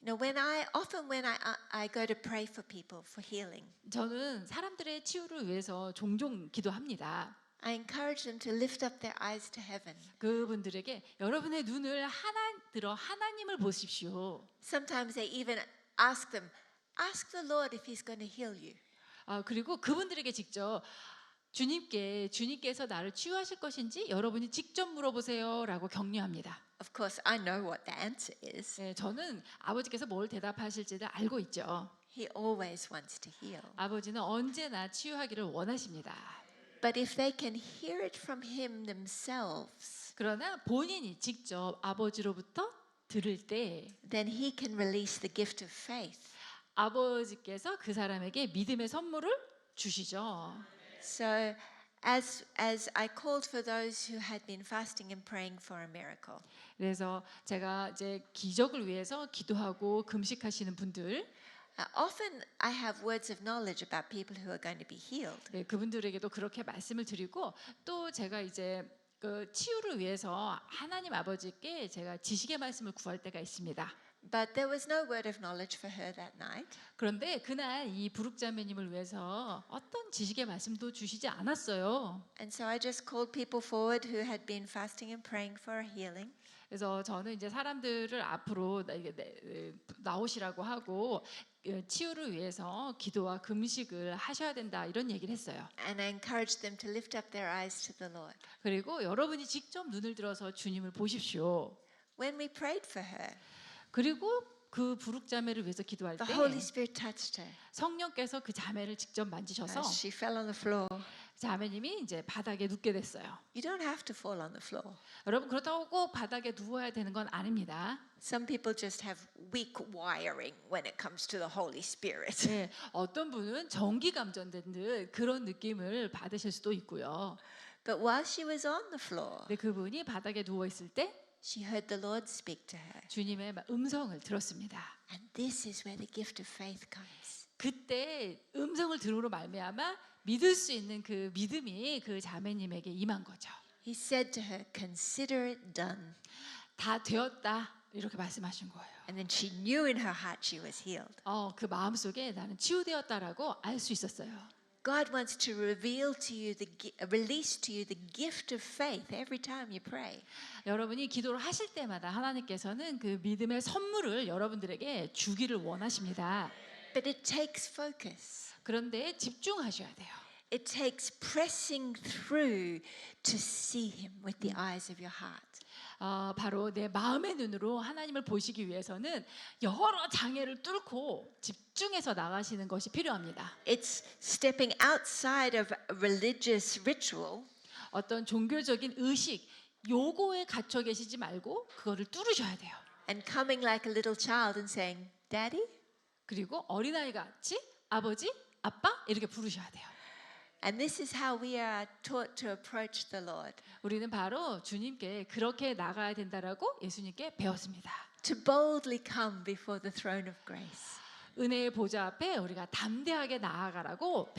You know, often when I go to pray for people for healing, 저는 사람들의 치유를 위해서 종종 기도합니다. I encourage them to lift up their eyes to heaven. 그분들에게 여러분의 눈을 하나님을 보십시오. Sometimes they even ask the Lord if He's going to heal you. 그리고 그분들에게 직접 주님께서 나를 치유하실 것인지 여러분이 직접 물어보세요라고 격려합니다. Of course, I know what the answer is. 저는 아버지께서 뭘 대답하실지를 알고 있죠. He always wants to heal. 아버지는 언제나 치유하기를 원하십니다. But if they can hear it from Him themselves, 그러나 본인이 직접 아버지로부터 들을 때 then He can release the gift of faith. 아버지께서 그 사람에게 믿음의 선물을 주시죠. So, as I called for those who had been fasting and praying for a miracle, 그래서 제가 이제 기적을 위해서 기도하고 금식하시는 분들, often I have words of knowledge about people who are going to be healed. 그분들에게도 그렇게 말씀을 드리고 또 제가 이제 그 치유를 위해서 하나님 아버지께 제가 지식의 말씀을 구할 때가 있습니다. But there was no word of knowledge for her that night. 그런데 그날 이 부룩자매님을 위해서 어떤 지식의 말씀도 주시지 않았어요. And so I just called people forward who had been fasting and praying for a healing. 그래서 저는 이제 사람들을 앞으로 나오시라고 하고 치유를 위해서 기도와 금식을 하셔야 된다 이런 얘기를 했어요. And I encouraged them to lift up their eyes to the Lord. 그리고 여러분이 직접 눈을 들어서 주님을 보십시오. When we prayed for her, 그리고 그 부룩자매를 위해서 기도할 때 the Holy Spirit touched her. 성령께서 그 자매를 직접 만지셔서 She fell on the floor. 자매님이 이제 바닥에 눕게 됐어요. You don't have to fall on the floor. 여러분 그렇다고 꼭 바닥에 누워야 되는 건 아닙니다. Some people just have weak wiring when it comes to the Holy Spirit. 네, 어떤 분은 전기 감전된 듯 그런 느낌을 받으실 수도 있고요. But while she was on the floor, 근데 그분이 바닥에 누워 있을 때 she heard the Lord speak to her. 주님의 음성을 들었습니다. And this is where the gift of faith comes. 그때 음성을 들음으로 말미암아 믿을 수 있는 그 믿음이 그 자매님에게 임한 거죠. He said to her, "Consider it done." 다 되었다 이렇게 말씀하신 거예요. And then she knew in her heart she was healed. 그 마음 속에 나는 치유되었다라고 알 수 있었어요. God wants to reveal to you release to you the gift of faith every time you pray. 여러분이 기도를 하실 때마다 하나님께서는 그 믿음의 선물을 여러분들에게 주기를 원하십니다. But it takes focus. 그런데 집중하셔야 돼요. It takes pressing through to see him with the eyes of your heart. 바로 내 마음의 눈으로 하나님을 보시기 위해서는 여러 장애를 뚫고 집중해서 나가시는 것이 필요합니다. It's stepping outside of a religious ritual 어떤 종교적인 의식, 요거에 갇혀 계시지 말고 그거를 뚫으셔야 돼요. and coming like a little child and saying, "Daddy?" 그리고 어린아이 같이 아버지, 아빠 이렇게 부르셔야 돼요. And this is how we are taught to approach the Lord. 우리는 바로 주님께 그렇게 나가야 된다라고 예수님께 배웠습니다. To boldly come before the throne of grace. 은혜의 보좌 앞에 우리가 담대하게 나아가라고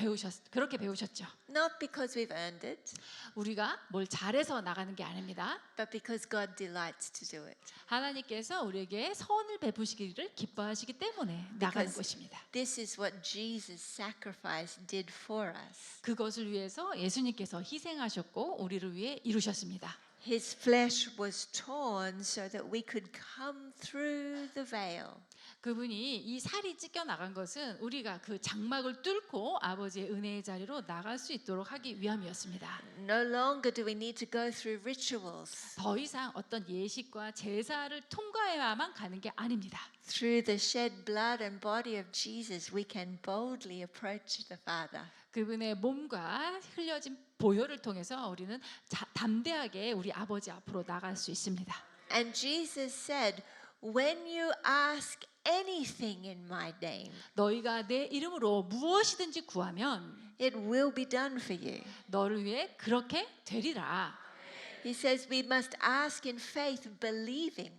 그렇게 배우셨죠. Not because we've earned it, 우리가 뭘 잘해서 나가는 게 아닙니다. but because God delights to do it. 하나님께서 우리에게 선을 베푸시기를 기뻐하시기 때문에 나가는 Because 것입니다. this is what Jesus' sacrifice did for us. 그것을 위해서 예수님께서 희생하셨고 우리를 위해 이루셨습니다. His flesh was torn so that we could come through the veil. 그분이 이 살이 찢겨 나간 것은 우리가 그 장막을 뚫고 아버지의 은혜의 자리로 나갈 수 있도록 하기 위함이었습니다. No longer do we need to go through rituals. 더 이상 어떤 예식과 제사를 통과해야만 가는 게 아닙니다. Through the shed blood and body of Jesus, we can boldly approach the Father. 그분의 몸과 흘려진 보혈을 통해서 우리는 담대하게 우리 아버지 앞으로 나갈 수 있습니다. And Jesus said, "When you ask anything in my name, 너희가 내 이름으로 무엇이든지 구하면 it will be done for you." 너를 위해 그렇게 되리라. He says we must ask in faith, believing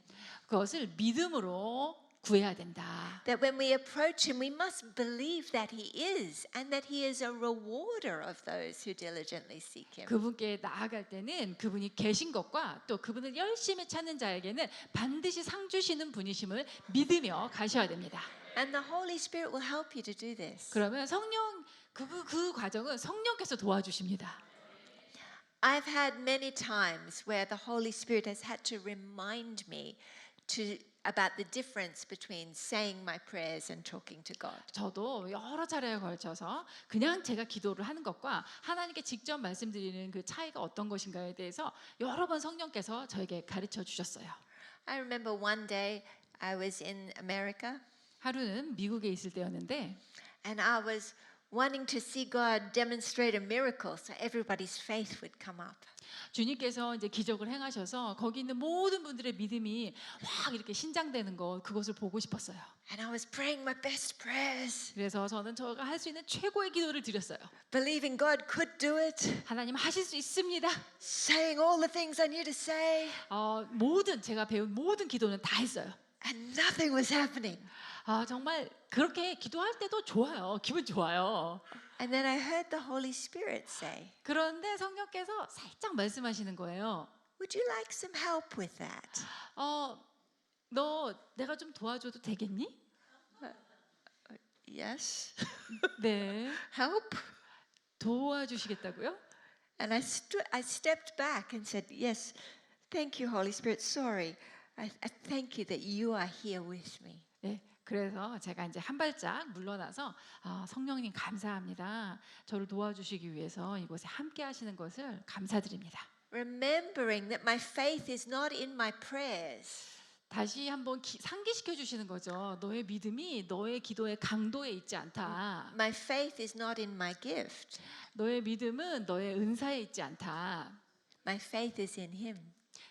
그것을 믿음으로 구해야 된다. that when we approach him, we must believe that he is and that he is a rewarder of those who diligently seek him. 그분께 나아갈 때는 그분이 계신 것과 또 그분을 열심히 찾는 자에게는 반드시 상 주시는 분이심을 믿으며 가셔야 됩니다. And the Holy Spirit will help you to do this. 그러면 성령 그 과정은 성령께서 도와주십니다. I've had many times where the Holy Spirit has had to remind me about the difference between saying my prayers and talking to God. 저도 여러 차례에 걸쳐서 그냥 제가 기도를 하는 것과 하나님께 직접 말씀드리는 그 차이가 어떤 것인가에 대해서 여러 번 성령께서 저에게 가르쳐 주셨어요. I remember one day I was in America 하루는 미국에 있을 때였는데 and I was wanting to see God demonstrate a miracle so everybody's faith would come up. 주님께서 이제 기적을 행하셔서 거기 있는 모든 분들의 믿음이 확 이렇게 신장되는 것 그것을 보고 싶었어요. And I was praying my best prayers, 그래서 저는 제가 할 수 있는 최고의 기도를 드렸어요. believing God could do it, 하나님 하실 수 있습니다. saying all the things I knew to say, 모든 제가 배운 모든 기도는 다 했어요. and nothing was happening. 정말 그렇게 기도할 때도 좋아요. 기분 좋아요. And then I heard the Holy Spirit say, 그런데 성령께서 살짝 말씀하시는 거예요. "Would you like some help with that?" 너 내가 좀 도와줘도 되겠니? Yes. 네. Help? 도와주시겠다고요? And I stepped back and said, "Yes, thank you, Holy Spirit. Sorry. I thank you that you are here with me." 네. 그래서 제가 이제 한 발짝 물러나서 성령님 감사합니다. 저를 도와주시기 위해서 이곳에 함께 하시는 것을 감사드립니다. Remembering that my faith is not in my prayers, 다시 한번 상기시켜 주시는 거죠. 너의 믿음이 너의 기도의 강도에 있지 않다. my faith is not in my gift, 너의 믿음은 너의 은사에 있지 않다. my faith is in Him.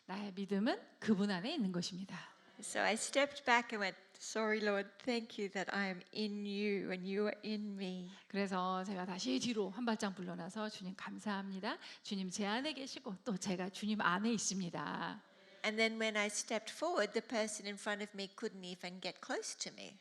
나의 믿음은 그분 안에 있는 것입니다. So I stepped back and went, sorry, Lord, thank you that I am in you and you are in me. 그래서 제가 다시 뒤로 한 발짝 물러나서 주님 감사합니다. 주님 제 안에 계시고 또 제가 주님 안에 있습니다. And then when I stepped forward, the person in front of me couldn't even get close to me.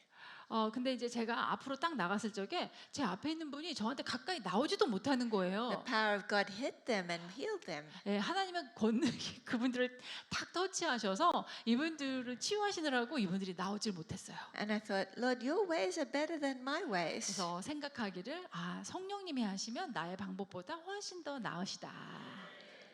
근데 이제 제가 앞으로 딱 나갔을 적에 제 앞에 있는 분이 저한테 가까이 나오지도 못하는 거예요. The power of God hit them and healed them. 예, 하나님의 권능이 그분들을 탁 터치하셔서 이분들을 치유하시느라고 이분들이 나오질 못했어요. And I thought, Lord, your ways are better than my ways. 그래서 생각하기를 성령님이 하시면 나의 방법보다 훨씬 더 나으시다.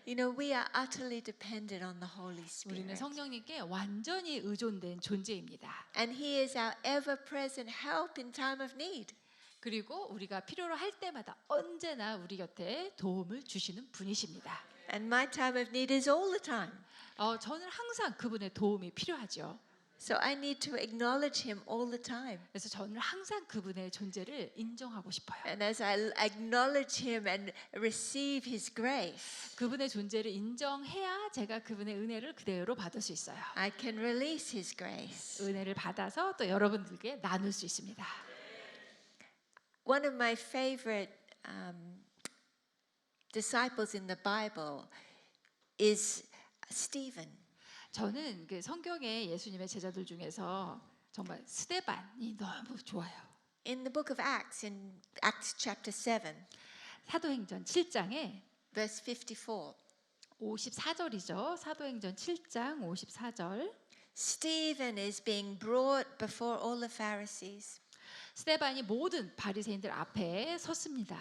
You know, we are utterly dependent on the Holy 우리는 Spirit. 성령님께 완전히 의존된 존재입니다. And He is our ever-present help in time of need. 그리고 우리가 필요로 할 때마다 언제나 우리 곁에 도움을 주시는 분이십니다. And my time of need is all the time. 저는 항상 그분의 도움이 필요하죠. So I need to acknowledge Him all the time. 그래서 저는 항상 그분의 존재를 인정하고 싶어요. And as I acknowledge Him and receive His grace, 그분의 존재를 인정해야 제가 그분의 은혜를 그대로 받을 수 있어요. I can release His grace. 은혜를 받아서 또 여러분들께 나눌 수 있습니다. One of my favorite disciples in the Bible is Stephen. 저는 그 성경의 예수님의 제자들 중에서 정말 스데반이 너무 좋아요. In the book of Acts, in Acts chapter 7, 사도행전 7장에 verse 54, 54절이죠. 사도행전 7장 54절. Stephen is being brought before all the Pharisees. 스데반이 모든 바리새인들 앞에 섰습니다.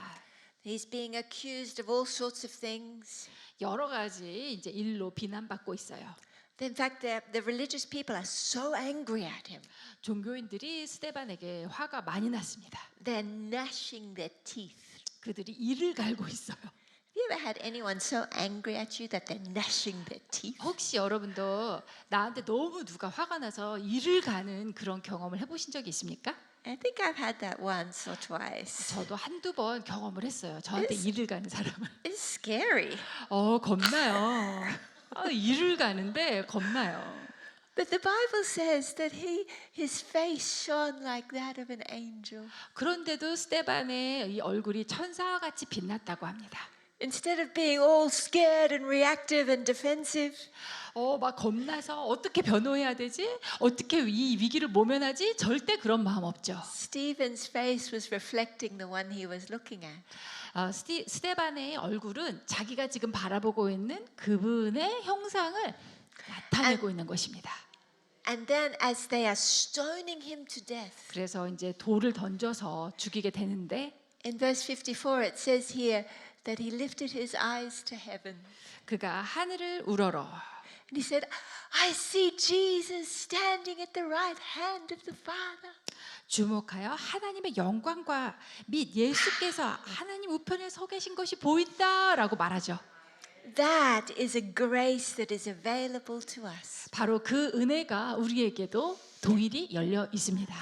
He's being accused of all sorts of things. 여러 가지 이제 일로 비난받고 있어요. In fact, the religious people are so angry at him. 종교인들이 스데반에게 화가 많이 났습니다. They're gnashing their teeth. 그들이 이를 갈고 있어요. Have you ever had anyone so angry at you that they're gnashing their teeth? 혹시 여러분도 나한테 너무 누가 화가 나서 이를 가는 그런 경험을 해보신 적이 있습니까? I think I've had that once or twice. 저도 한두 번 경험을 했어요. 저한테 이를 가는 사람을. It's scary. 겁나요. 이를 가는데 겁나요. But the Bible says that his face shone like that of an angel. 그런데도 스데반의 이 얼굴이 천사와 같이 빛났다고 합니다. Instead of being all scared and reactive and defensive, 막 겁나서 어떻게 변호해야 되지? 어떻게 이 위기를 모면하지? 절대 그런 마음 없죠. Stephen's face was reflecting the one he was looking at. 스데반의 얼굴은 자기가 지금 바라보고 있는 그분의 형상을 나타내고 있는 것입니다. And then as they are stoning him to death, 그래서 이제 돌을 던져서 죽이게 되는데 in verse 54 it says here that he lifted his eyes to heaven. 그가 하늘을 우러러 And he said, I see Jesus standing at the right hand of the Father. 주목하여 하나님의 영광과 및 예수께서 하나님 우편에 서 계신 것이 보인다라고 말하죠. That is a grace that is available to us. 바로 그 은혜가 우리에게도 동일이 열려 있습니다.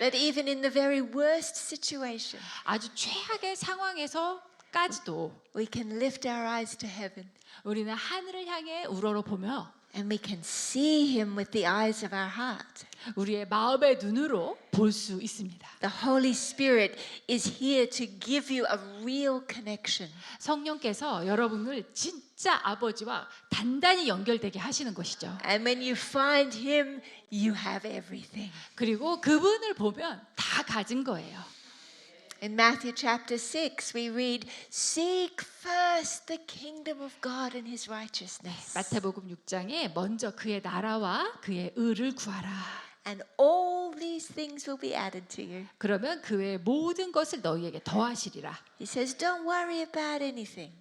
That even in the very worst situation, 아주 최악의 상황에서까지도 we can lift our eyes to heaven 우리는 하늘을 향해 우러러 보며 and we can see him with the eyes of our heart. 우리의 마음의 눈으로 볼 수 있습니다. The Holy Spirit is here to give you a real connection. 성령께서 여러분을 진짜 아버지와 단단히 연결되게 하시는 것이죠. And when you find him, you have everything. 그리고 그분을 보면 다 가진 거예요. In Matthew chapter 6, we read, Seek first the kingdom of God and his righteousness. 마태복음 6장에 먼저 그의 나라와 그의 의를 구하라. And all these things will be added to you. 그러면 그 외의 모든 것을 너희에게 더하시리라. He says, Don't worry about anything.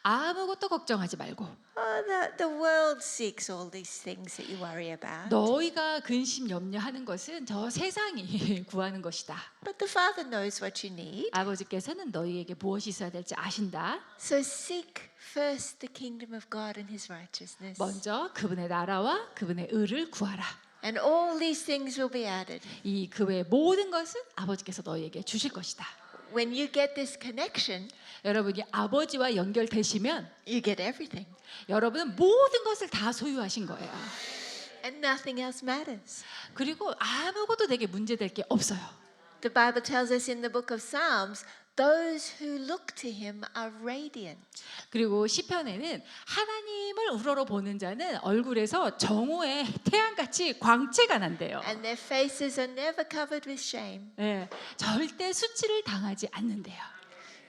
아무것도 걱정하지 말고 Oh, the world seeks all these things that you worry about. 너희가 근심 염려하는 것은 저 세상이 구하는 것이다. But the Father knows what you need. 아버지께서는 너희에게 무엇이 있어야 될지 아신다. So seek first the kingdom of God and his righteousness. 먼저 그분의 나라와 그분의 의를 구하라. And all these things will be added. 이 그 외의 모든 것은 아버지께서 너희에게 주실 것이다. When you get this connection, 여러분이 아버지와 연결되시면 you get everything. 여러분은 모든 것을 다 소유하신 거예요. And nothing else matters. 그리고 아무것도 내게 문제될 게 없어요. The Bible tells us in the book of Psalms, those who look to him are radiant. 그리고 시편에는 하나님을 우러러 보는 자는 얼굴에서 정오의 태양같이 광채가 난대요. And their faces are never covered with shame. 네, 절대 수치를 당하지 않는데요.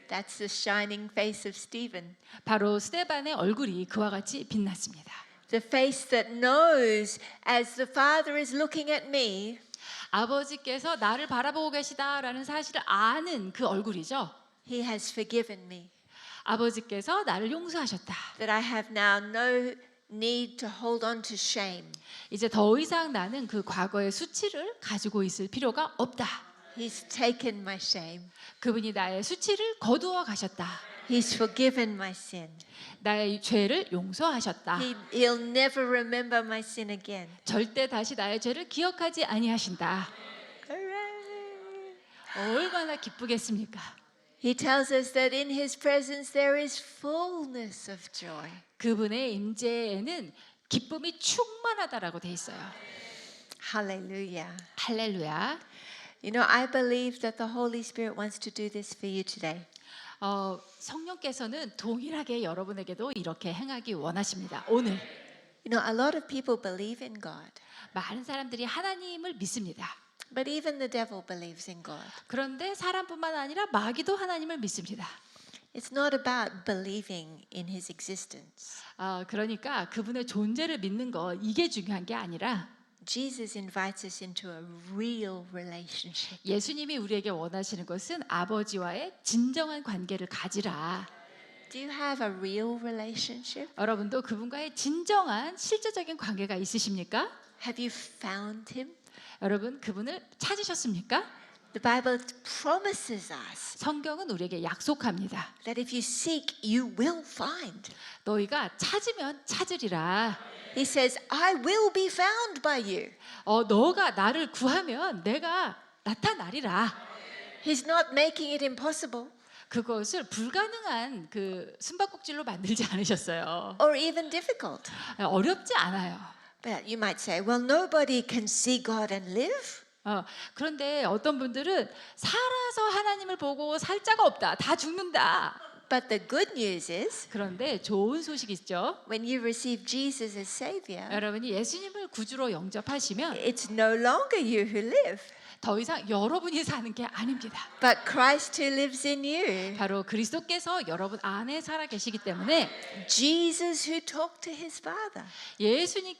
That's the shining face of Stephen. 바로 스데반의 얼굴이 그와 같이 빛났습니다. The face that knows as the Father is looking at me, 아버지께서 나를 바라보고 계시다라는 사실을 아는 그 얼굴이죠. he has forgiven me. 아버지께서 나를 용서하셨다. That I have now no need to hold on to shame. 이제 더 이상 나는 그 과거의 수치를 가지고 있을 필요가 없다. He's taken my shame. 그분이 나의 수치를 거두어 가셨다. He's forgiven my sin. 나의 죄를 용서하셨다. He'll never remember my sin again. 절대 다시 나의 죄를 기억하지 아니하신다. Hooray! 얼마나 기쁘겠습니까? He tells us that in his presence there is fullness of joy. 그분의 임재에는 기쁨이 충만하다라고 돼 있어요. Hallelujah. 할렐루야. You know, I believe that the Holy Spirit wants to do this for you today. 성령께서는 동일하게 여러분에게도 이렇게 행하기 원하십니다. 오늘 You know, a lot of people believe in God, 많은 사람들이 하나님을 믿습니다. but even the devil believes in God. 그런데 사람뿐만 아니라 마귀도 하나님을 믿습니다. It's not about believing in his existence. 그러니까 그분의 존재를 믿는 거 이게 중요한 게 아니라 Jesus invites us into a real relationship. 예수님이 우리에게 원하시는 것은 아버지와의 진정한 관계를 가지라. Do you have a real relationship? 여러분도 그분과의 진정한 실제적인 관계가 있으십니까? Have you found him? 여러분 그분을 찾으셨습니까? The Bible promises us 성경은 우리에게 약속합니다. that if you seek, you will find. 너희가 찾으면 찾으리라. He says, I will be found by you. 너가 나를 구하면 내가 나타나리라. He's not making it impossible 그것을 불가능한 그 숨바꼭질로 만들지 않으셨어요. or even difficult. 어렵지 않아요. But you might say, well, nobody can see God and live. 그런데 어떤 분들은 살아서 하나님을 보고 살 자가 없다. 다 죽는다. But the good news is, 그런데 좋은 소식이 있죠. when you receive Jesus as Savior, 여러분이 예수님을 구주로 영접하시면 it's no longer you who live, 더 이상 여러분이 사는 게 아닙니다. but Christ who lives in you. 바로 그리스도께서 여러분 안에 살아 계시기 때문에 Jesus who talked to his Father. 예수님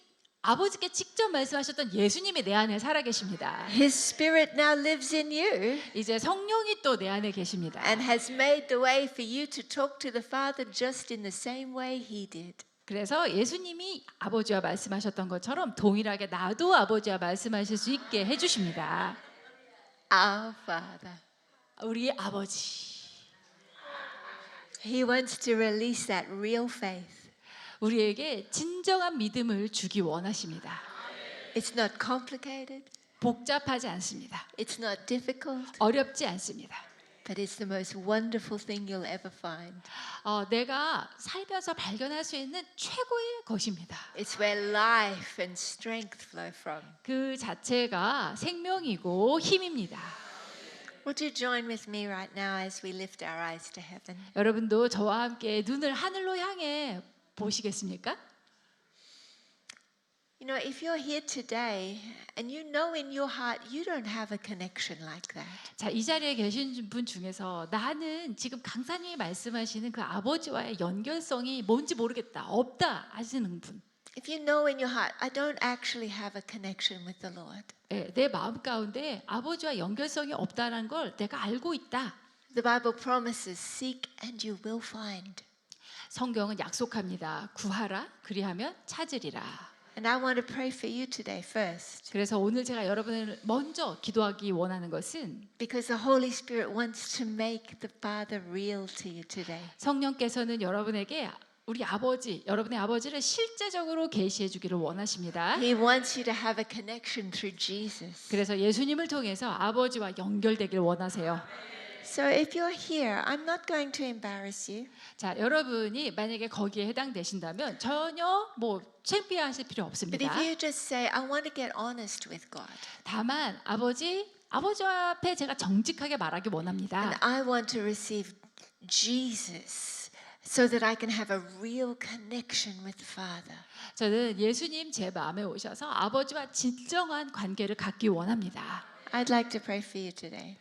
아버지께 직접 말씀하셨던 예수님이 내 안에 살아 계십니다. His Spirit now lives in you 이제 성령이 또 내 안에 계십니다. and has made the way for you to talk to the Father just in the same way he did. 그래서 예수님이 아버지와 말씀하셨던 것처럼 동일하게 나도 아버지와 말씀하실 수 있게 해주십니다. Our Father. 우리 아버지. He wants to release that real faith. 우리에게 진정한 믿음을 주기 원하십니다. It's not complicated. 복잡하지 않습니다. It's not difficult. 어렵지 않습니다. But it's the most wonderful thing you'll ever find. 내가 살면서 발견할 수 있는 최고의 것입니다. It's where life and strength flow from. 그 자체가 생명이고 힘입니다. Would you join with me right now as we lift our eyes to heaven? 여러분도 저와 함께 눈을 하늘로 향해 보시겠습니까? You know, if you're here today and you know in your heart you don't have a connection like that. 자, 이 자리에 계신 분 중에서 나는 지금 강사님이 말씀하시는 그 아버지와의 연결성이 뭔지 모르겠다, 없다 하시는 분. If you know in your heart, I don't actually have a connection with the Lord. 내 마음 가운데 아버지와 연결성이 없다는 걸 내가 알고 있다. The Bible promises, seek and you will find. 성경은 약속합니다. 구하라 그리하면 찾으리라. And I want to pray for you today first, 그래서 오늘 제가 여러분을 먼저 기도하기 원하는 것은 because the Holy Spirit wants to make the Father real to you today. 성령께서는 여러분에게 우리 아버지, 여러분의 아버지를 실제적으로 계시해 주기를 원하십니다. He wants you to have a connection through Jesus. 그래서 예수님을 통해서 아버지와 연결되길 원하세요. So if you're here, I'm not going to embarrass you. 자, 여러분이 만약에 거기에 해당되신다면 전혀 뭐 창피하실 필요 But 없습니다. if you just say, I want to get honest with God, 다만 아버지 앞에 제가 정직하게 말하기 원합니다. and I want to receive Jesus so that I can have a real connection with the Father, 저는 예수님 제 마음에 오셔서 아버지와 진정한 관계를 갖기 원합니다. I'd like to pray for you today.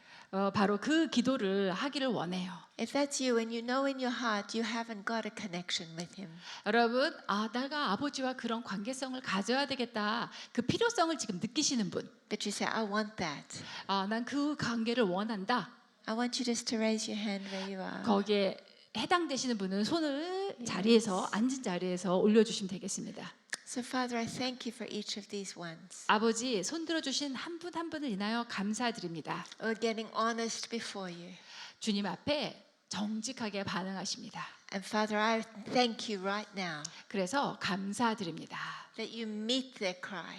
바로 그 기도를 하기를 원해요. If that's you and you know in your heart you haven't got a connection with Him, 여러분, 내가 아버지와 그런 관계성을 가져야 되겠다. 그 필요성을 지금 느끼시는 분, but you say, I want that. 난 그 관계를 원한다. I want you just to raise your hand where you are. 거기에 해당되시는 분은 손을 자리에서 앉은 자리에서 올려주시면 되겠습니다. So Father, I thank you for each of these ones. 아버지, 손 들어주신 한 분 한 분을 인하여 감사드립니다. We're getting honest before you. 주님 앞에 정직하게 반응하십니다. And Father, I thank you right now 그래서 감사드립니다. that you meet their cry.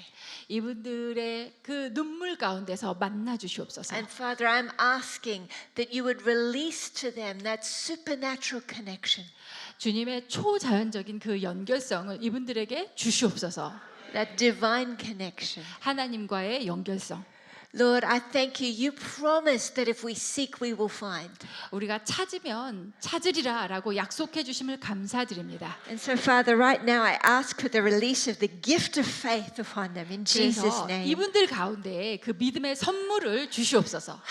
이분들의 그 눈물 가운데서 만나 주시옵소서. And Father, I'm asking that you would release to them that supernatural connection, 주님의 초자연적인 그 연결성을 이분들에게 주시옵소서. that divine connection. 하나님과의 연결성. Lord, I thank you. You promised that if we seek, we will find. 우리가 찾으면 찾으리라라고 약속해 주심을 감사드립니다. And so, Father, right now I ask for the release of the gift of faith upon them in Jesus' 그래서 name. 이분들 가운데 그 믿음의 선물을 주시옵소서.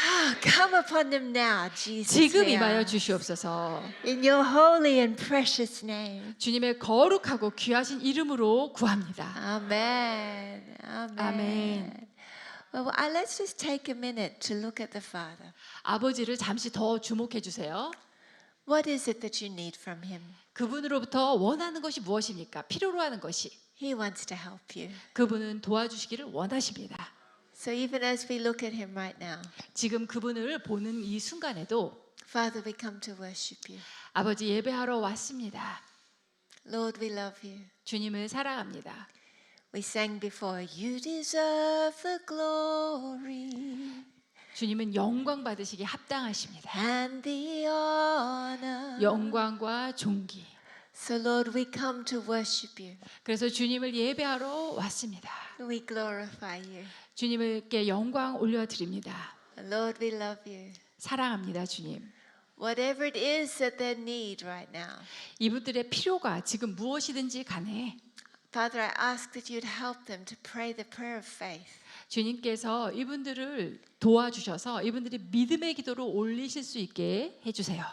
Come upon them now, Jesus. 지금 we 임하여 ask. 주시옵소서. In your holy and precious name. 주님의 거룩하고 귀하신 이름으로 구합니다. Amen. Amen. 아멘. Well, let's just take a minute to look at the Father. 아버지를 잠시 더 주목해 주세요. What is it that you need from Him? 그분으로부터 원하는 것이 무엇입니까? 필요로 하는 것이. He wants to help you. 그분은 도와주시기를 원하십니다. So even as we look at Him right now, 지금 그분을 보는 이 순간에도 Father, we come to worship you. 아버지 예배하러 왔습니다. Lord, we love you. 주님을 사랑합니다. We sang before, you deserve the glory 주님은 영광 받으시기 합당하십니다. and the honor. 영광과 존귀. So Lord, we come to worship you. 그래서 주님을 예배하러 왔습니다. We glorify you. 주님께 영광 올려드립니다. Lord, we love you. 사랑합니다, 주님. Whatever it is that they need right now, 이분들의 필요가 지금 무엇이든지 간에 Father, I ask that you'd help them to pray the prayer of faith. 주님께서 이분들을 도와주셔서 이분들이 믿음의 기도로 올리실 수 있게 해주세요.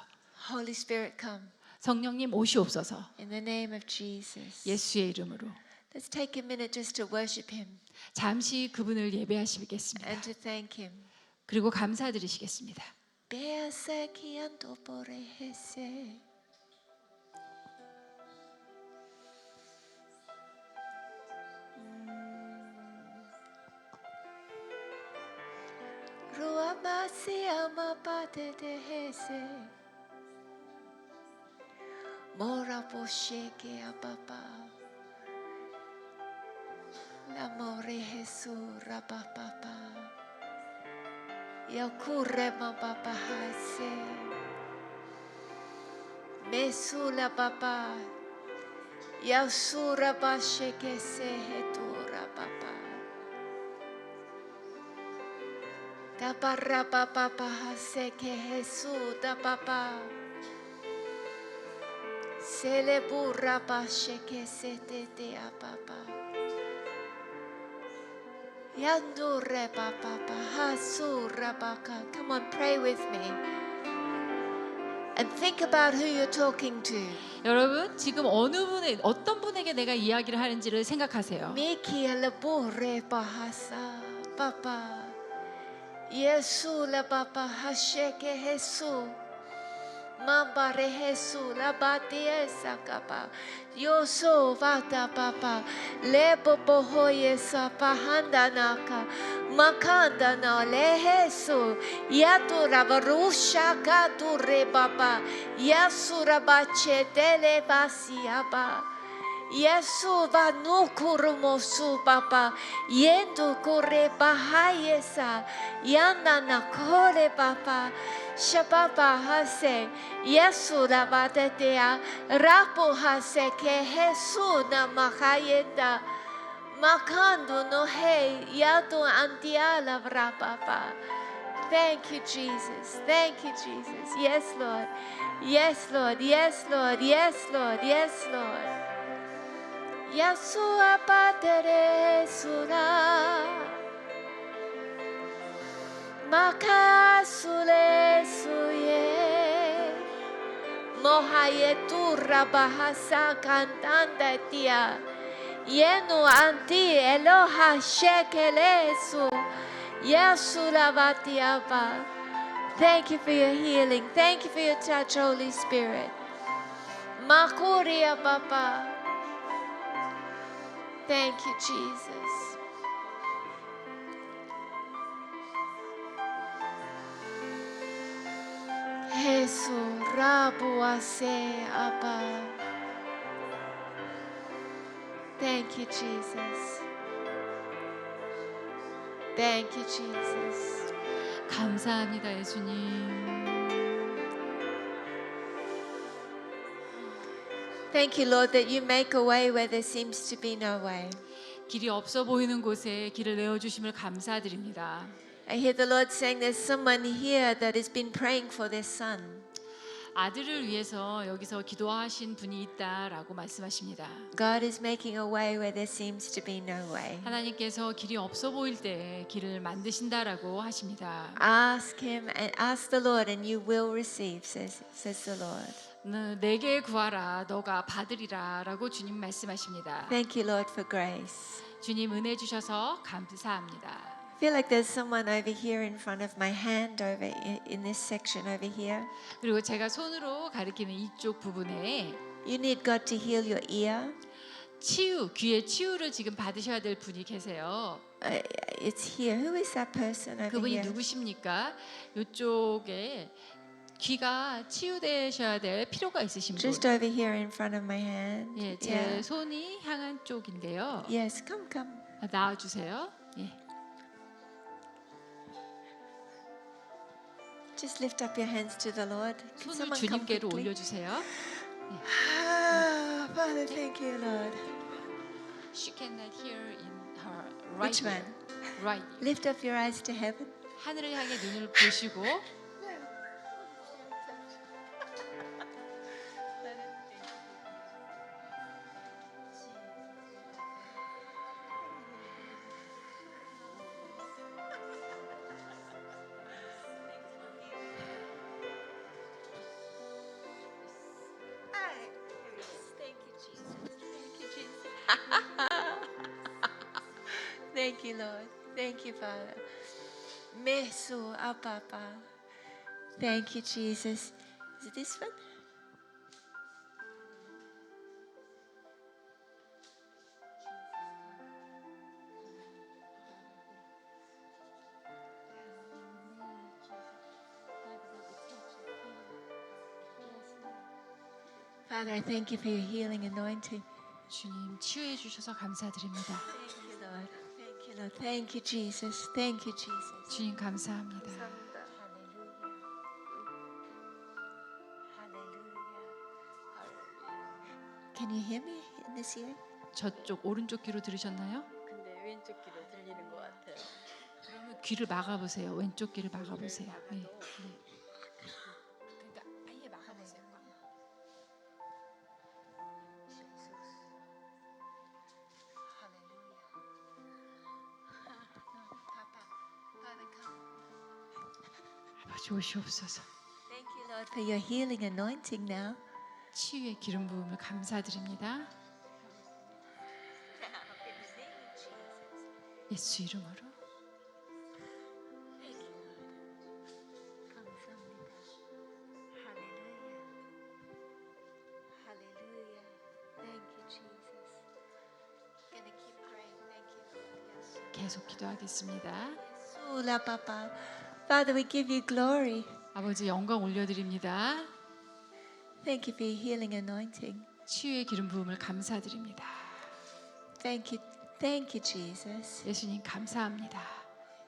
Holy Spirit, come 성령님 오시옵소서. in the name of Jesus. 예수의 이름으로. Let's take a minute just to worship Him 잠시 그분을 예배하시겠습니다. and to thank Him. 그리고 감사드리시겠습니다. Bease kianto porehese. Ruamasi amapate dehese. Mora posheke apapa. L'amore Jesu rapapapa. Yakure mapapa hase. Mesula papa. Yasura basheke sehetura papa. Taparra papa hase que Jesús da papa. Se le burra basheke se te a papa. Yandure papa hasura baka. Come on, pray with me. And think about who you're talking to. 여러분 지금 어떤 분에게 내가 이야기를 하는지를 생각하세요. Miki la burre bahasa papa. Yesu la papa hasheke Jesús. Mambare Jesu la batiesa kapa. Yoso vata papa. Lebo bohoye sa pahanda naka. Makanda na le Jesu. Yatu ravarusha kature baba. Yasura bache tele basiaba. Yesu va nukurumosu papa. Yendu kore bahayesa. Yanda na kore papa. Shababa hase. Yesu la batetea. Rapo hase ke Jesu na makayenda. Makando no he. Yadu antiala vrapapa. Thank you, Jesus. Thank you, Jesus. Yes, Lord. Yes, Lord. Yes, Lord. Yes, Lord. Yes, Lord. Yasua patere sura makasule suye mohaye turra bahasa cantanda tia yenu anti eloha shekelesu yasula vatiaba. Thank you for your healing. Thank you for your touch, Holy Spirit. Makuria papa. Thank you, Jesus. Jesús, Rabu ase Abba. Thank you, Jesus. Thank you, Jesus. 감사합니다, 예수님. Thank you, Lord, that you make a way where there seems to be no way. 길이 없어 보이는 곳에 길을 내어 주심을 감사드립니다. I hear the Lord saying there's someone here that has been praying for their son. 아들을 위해서 여기서 기도하신 분이 있다라고 말씀하십니다. God is making a way where there seems to be no way. 하나님께서 길이 없어 보일 때 길을 만드신다라고 하십니다. Ask him and ask the Lord and you will receive, says the Lord. 내게 구하라 너가 받으리라라고 주님 말씀하십니다. Thank you, Lord, for grace. 주님 은혜 주셔서 감사합니다. I feel like there's someone over here in front of my hand over in this section over here. 그리고 제가 손으로 가리키는 이쪽 부분에 You need God to heal your ear. 치유, 귀의 치유를 지금 받으셔야 될 분이 계세요. It's here. Who is that person over 그분이 here? 누구십니까? 이쪽에 귀가 치유되셔야 될 필요가 있으신 분. Just over here in front of my hand. 예, 제 손이 향한 쪽인데요. Yes, come. 나와 주세요. 예. Just lift up your hands to the Lord. Can 손을 someone come 주님께로 quickly? 올려주세요. Ah, Father, thank you, Lord. She cannot hear in her right Which ear. one? Right. Lift up your eyes to heaven. 하늘을 향해 눈을 보시고 Thank you, Jesus. Thank you, Jesus. Thank you, Lord. Thank you, Father. Mesu apapa. Thank you, Jesus. Is it this one? Father, I thank you for your healing anointing. 주님 치유해 주셔서 감사드립니다. Thank you, Lord. Thank you, Lord. Thank you, Jesus. Thank you, Jesus. 주님 감사합니다. Can you hear me in this ear? 저쪽 오른쪽 귀로 들으셨나요? 근데 왼쪽 귀로 들리는 것 같아요. 그러면 귀를 막아보세요. 왼쪽 귀를 막아보세요. 네. 그러니까 아예 막아보세요. 아버지 오시옵소서. Thank you, Lord, for your healing anointing now. 치유의 기름 부음을 감사드립니다. 예수 이름으로. 계속 기도하겠습니다. Sula Papa. Father, we give you glory. 아버지 영광 올려드립니다. Thank you for your healing anointing. 치유의 기름 부음을 감사드립니다. Thank you, Jesus. 예수님 감사합니다.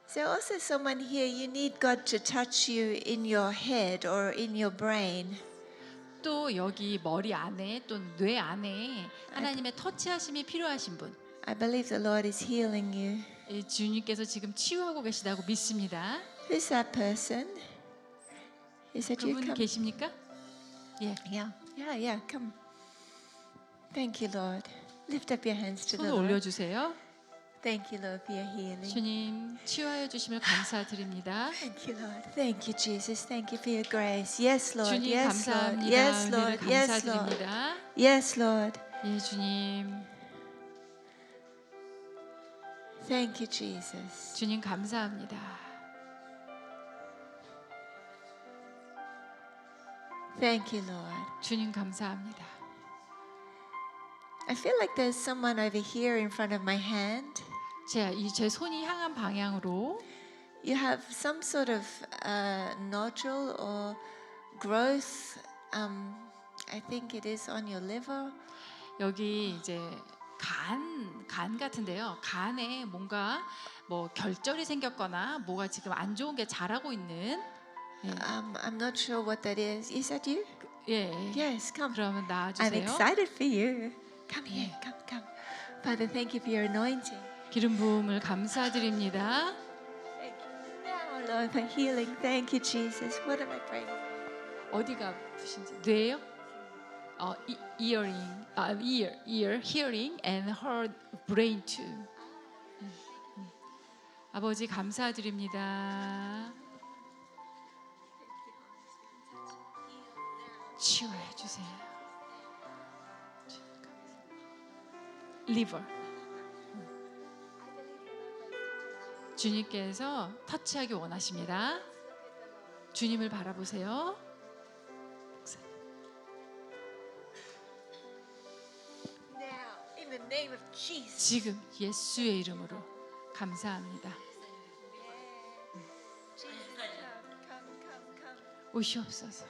So also someone here, you need God to touch you in your head or in your brain. 또 여기 머리 안에 또 뇌 안에 하나님의 터치하심이 필요하신 분, I believe the Lord is healing you. 이 주님께서 지금 치유하고 계시다고 믿습니다. Who's that person? Is that you? 그분 Come. 계십니까? 예, Yeah, come. Thank you, Lord. Lift up your hands to the 손을 Lord. 올려주세요. Thank you, Lord, for your healing. 주님 치유하여 주심을 감사드립니다. Thank you, Lord. Thank you, Jesus. Thank you for your grace. Yes, Lord. 주님 Yes, Lord. 감사합니다. Yes, 은혜를 Lord. Yes, Lord. 감사드립니다. Yes, Lord. 예, 주님, Thank you, Jesus. 주님 감사합니다. Thank you, Lord. 주님 감사합니다. I feel like there's someone over here in front of my hand. 제 손이 향한 방향으로 You have some sort of nodule or growth. I think it is on your liver. 여기 이제 간 같은데요. 간에 뭔가 뭐 결절이 생겼거나 뭐가 지금 안 좋은 게 자라고 있는. I'm not sure what that is. Is that you? 예. Yes, come. 그러면 I'm 나와주세요. excited for you. Come here, come. Father, thank you for your anointing. 기름 부음을 감사드립니다. Thank you now, Lord, for healing. Thank you, Jesus. What am I praying? 어디가 아프신지 뇌요? ear, hearing, and her brain too. 아버지 감사드립니다. 치유해 주세요. liver. 주님께서 터치하기 원하십니다. 주님을 바라보세요. Now, in the name of Jesus. 지금 예수의 이름으로 감사합니다. Jesus, come. 오시옵소서.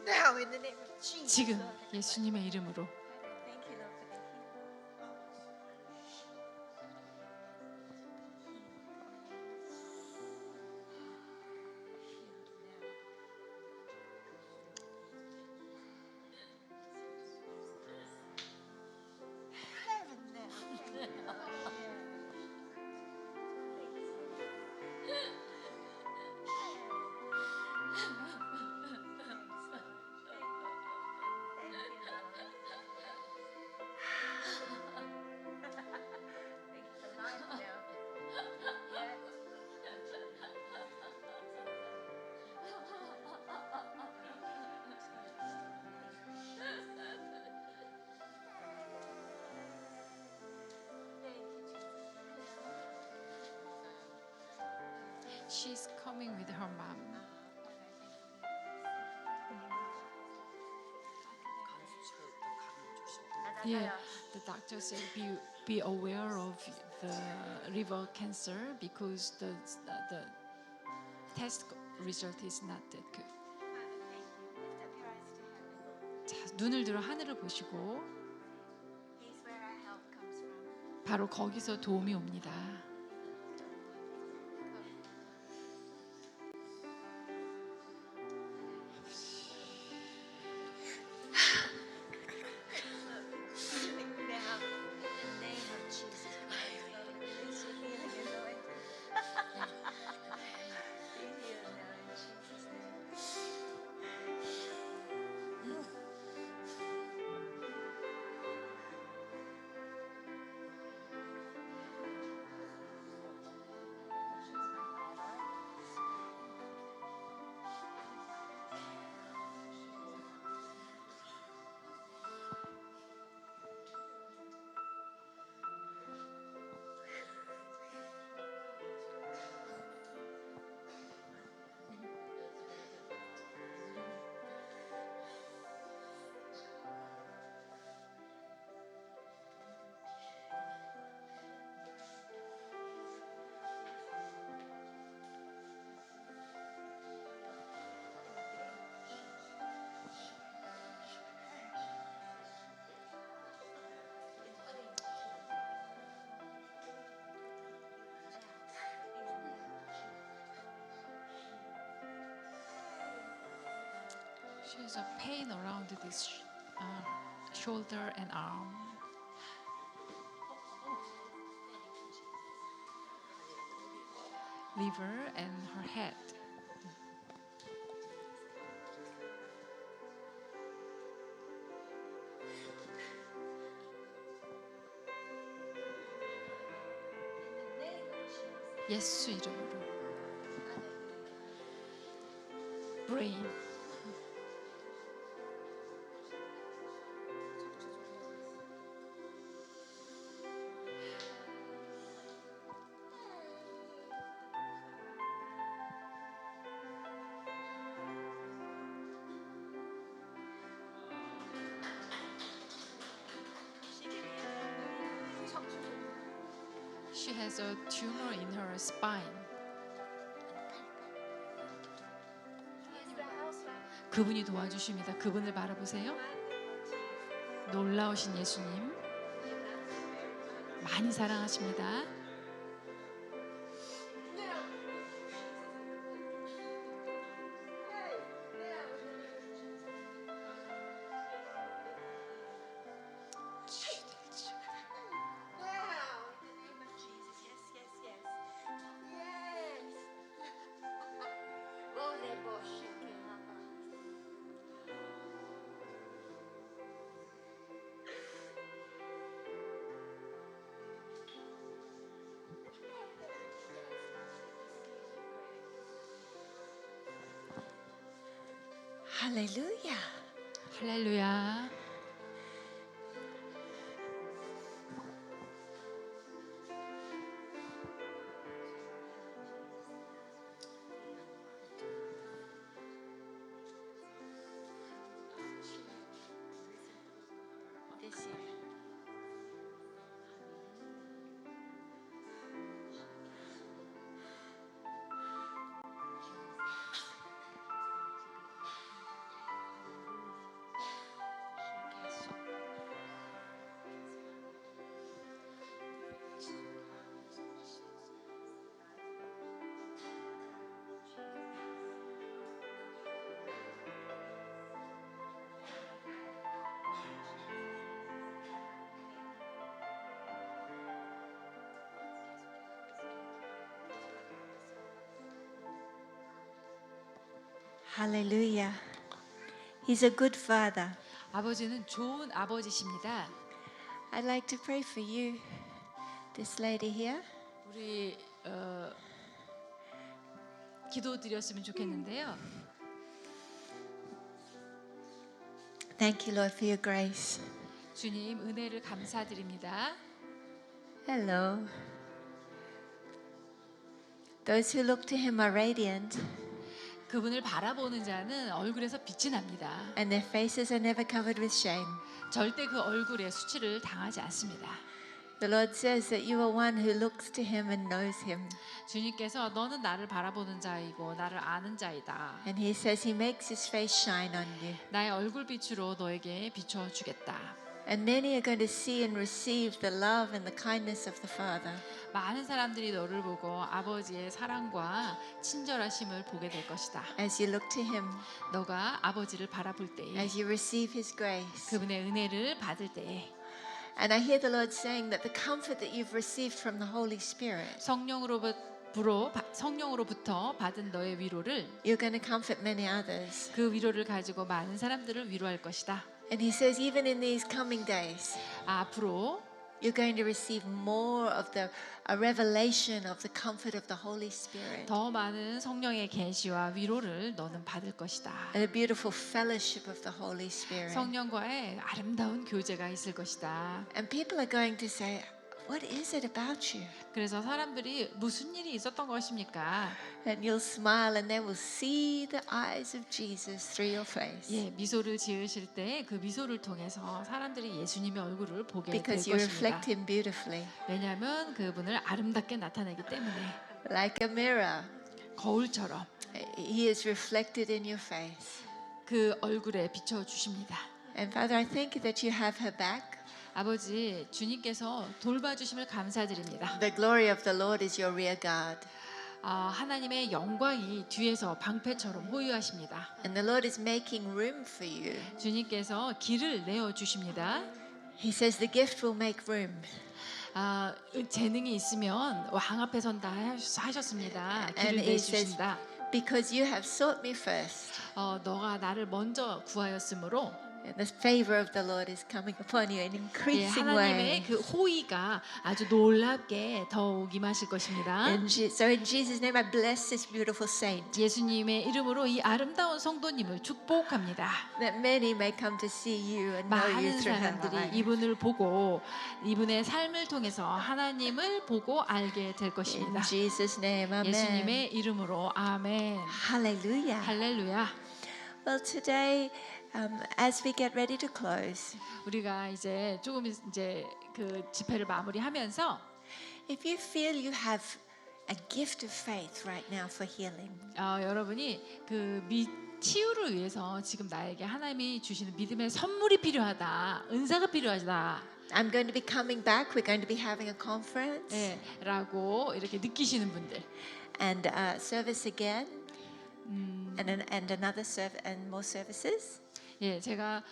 Now, in the name of Jesus. 지금 Lord. 예수님의 이름으로 Thank you, Lord, for the healing. She's coming with her mom. Yeah, the doctor said be aware of the liver cancer because the test result is not that good. 자, 눈을 들어 하늘을 보시고 He's where our help comes from. 바로 거기서 도움이 옵니다. Healing now. In the name of Jesus Christ, Lord, release your healing anointing. Be healed now in Jesus' name. She has a pain around this shoulder and arm. Liver and her head. 예수 이름으로. Brain. She has a tumor in her spine. 그분이 도와주십니다. 그분을 바라보세요. 놀라우신 예수님. 많이 사랑하십니다. Hallelujah. 할렐루야. This year. Hallelujah. He's a good father. 아버지는 좋은 아버지십니다. I'd like to pray for you, this lady here. 우리 기도드렸으면 좋겠는데요. Thank you, Lord, for your grace. 주님 은혜를 감사드립니다. Hello. Those who look to him are radiant, 그분을 바라보는 자는 얼굴에서 빛이 납니다. and their faces are never covered with shame. 절대 그 얼굴에 수치를 당하지 않습니다. The Lord says that you are one who looks to him and knows him. 주님께서 너는 나를 바라보는 자이고 나를 아는 자이다. And he says he makes his face shine on you. 나의 얼굴 빛으로 너에게 비춰 주겠다. And many are going to see and receive the love and the kindness of the Father. 많은 사람들이 너를 보고 아버지의 사랑과 친절하심을 보게 될 것이다. As you look to him, 너가 아버지를 바라볼 때에 as you receive his grace. 그분의 은혜를 받을 때에 And I hear the Lord saying that the comfort that you've received from the Holy Spirit, 성령으로부터 받은 너의 위로를 you're going to comfort many others. 그 위로를 가지고 많은 사람들을 위로할 것이다. And he says even in these coming days, 앞으로 you're going to receive more of a revelation of the comfort of the Holy Spirit. 더 많은 성령의 계시와 위로를 너는 받을 것이다. And a beautiful fellowship of the Holy Spirit. 성령과의 아름다운 교제가 있을 것이다. And people are going to say, what is it about you? 그래서 사람들이 무슨 일이 있었던 것입니까? And you'll smile and they will see the eyes of Jesus through your face. 예, 미소를 지으실 때 그 미소를 통해서 사람들이 예수님의 얼굴을 보게 될 Because you 것입니다. reflect him beautifully. 왜냐하면 그분을 아름답게 나타내기 때문에 Like a mirror, 거울처럼 he is reflected in your face. 그 얼굴에 비춰 주십니다. And Father, I thank you that you have her back. 아버지, 주님께서 돌봐주심을 감사드립니다. The glory of the Lord is your rear guard. 하나님의 영광이 뒤에서 방패처럼 호위하십니다. And the Lord is making room for you. 주님께서 길을 내어 주십니다. He says the gift will make room. 재능이 있으면 왕 앞에 선다 하셨습니다. And 길을 he says, 내주신다. because you have sought me first. 너가 나를 먼저 구하였으므로 And the favor of the Lord is coming upon you in 예, increasing 하나님의 way. 그 호의가 아주 놀랍게 더욱 임하실 것입니다. So in Jesus' name, I bless this beautiful saint, 예수님의 이름으로 이 아름다운 성도님을 축복합니다. that many may come to see you and know you 많은 through her 사람들이 life. 이분을 보고 이분의 삶을 통해서 하나님을 보고 알게 될 In 것입니다. Jesus' name, amen. 예수님의 이름으로 아멘. Hallelujah. 할렐루야. Well, today, as we get ready to close, 우리가 이제 조금 이제 그 집회를 마무리하면서 if you feel you have a gift of faith right now for healing, 여러분이 그 치유를 위해서 지금 나에게 하나님이 주시는 믿음의 선물이 필요하다, 은사가 필요하다. I'm going to be coming back. We're going to be having a conference 예, 라고 이렇게 느끼시는 분들 and service again, and another and more services. 예, 제가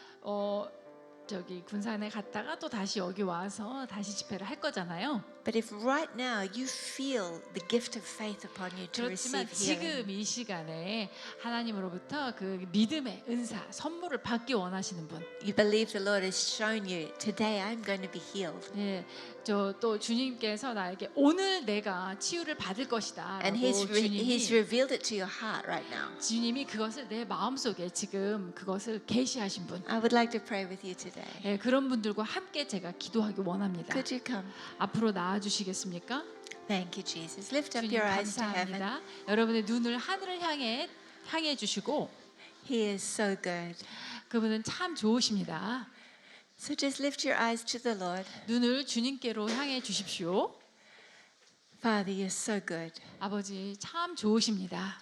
저기 군산에 갔다가 또 다시 여기 와서 다시 집회를 할 거잖아요. But if right now you feel the gift of faith upon you to 그렇지만 receive healing, 지금 이 시간에 하나님으로부터 그 믿음의 은사, 선물을 받기 원하시는 분, you believe the Lord has shown you today I'm going to be healed, 예, 저 또 주님께서 나에게 오늘 내가 치유를 받을 것이다라고 and He's 주님이 revealed it to your heart right now. 주님이 그것을 내 마음속에 지금 그것을 계시하신 분, I would like to pray with you today. 예, 그런 분들과 함께 제가 기도하기 원합니다. Could you come? 앞으로 나와 주시겠습니까? Thank you, Jesus. Lift up 주님 your eyes to heaven. 감사합니다. 여러분의 눈을 하늘을 향해 주시고 He is so good. 그분은 참 좋으십니다. So just lift your eyes to the Lord. 눈을 주님께로 향해 주십시오. Father, you're so good. 아버지 참 좋으십니다.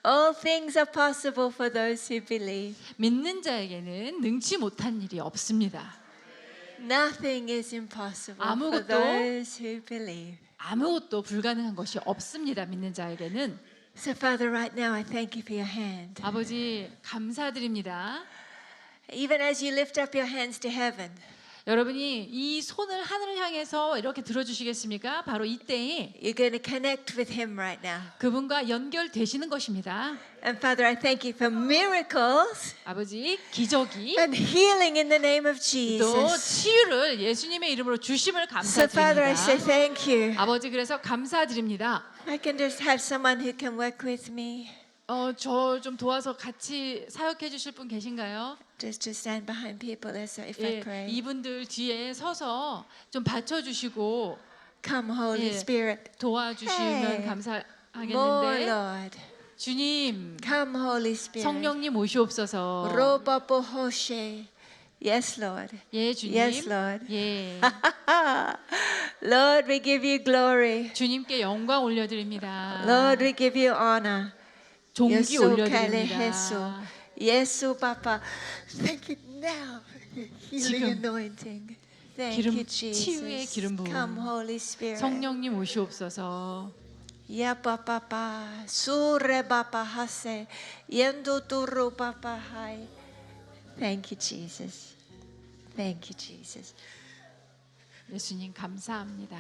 All things are possible for those who believe. 믿는 자에게는 능치 못한 일이 없습니다. Nothing is impossible for 아무것도- those who believe. 아무것도 불가능한 것이 없습니다. 믿는 자에게는. So, Father, right now I thank you for your hand. 아버지 감사드립니다. Even as you lift up your hands to heaven, 여러분이 이 손을 하늘을 향해서 이렇게 들어주시겠습니까? 바로 이때에 you're going to connect with Him right now. 그분과 연결되시는 것입니다. And Father, I thank you for miracles 아버지 기적이 and healing in the name of 또 Jesus. 치유를 예수님의 이름으로 주심을 So, Father, I say 감사드립니다. thank you. 아버지 그래서 감사드립니다. I can just have someone who can work with me. 저 좀 도와서 같이 사역해 주실 분 계신가요? Just to stand behind people as if I 예, pray. 이분들 뒤에 서서 좀 받쳐주시고 Come, Holy 예, Spirit. 도와주시면 Hey. More, 감사하겠는데 Lord. 주님 Come, Holy Spirit. 성령님 오시옵소서. Robobohoshe. Yes, Lord. 예 주님. Yes, Lord. 예 Lord, we give you glory. 주님께 영광 올려드립니다. Lord, we give you honor. 존귀 Yesu kale 올려드립니다. Jesu. Yesu Papa. Thank you now for your healing 지금 anointing. Thank 기름, you, 치유의 Jesus. 기름 부음. Come, Holy Spirit. 성령님 오시옵소서. Ya papa, sure papa hase, yendo turu papa hai. Thank you, Jesus. Thank you, Jesus. 예수님 감사합니다.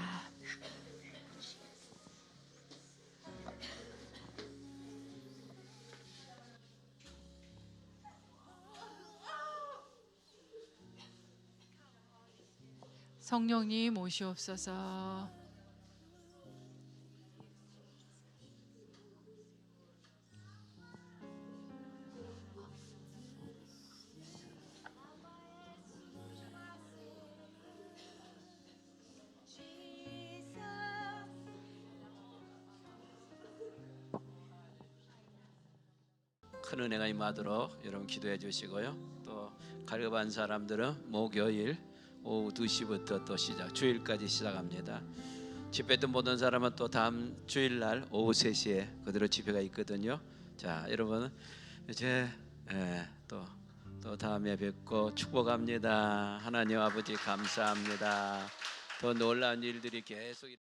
성령님 오시옵소서. 큰 은혜가 임하도록 여러분 기도해 주시고요. 또 가려반 사람들은 목요일 오후 2시부터 또 주일까지 시작합니다. 집회 때 모든 사람은 또 다음 주일날 오후 3시에 그대로 집회가 있거든요. 자, 여러분 이제 또 다음에 뵙고 축복합니다. 하나님 아버지 감사합니다. 더 놀라운 일들이 계속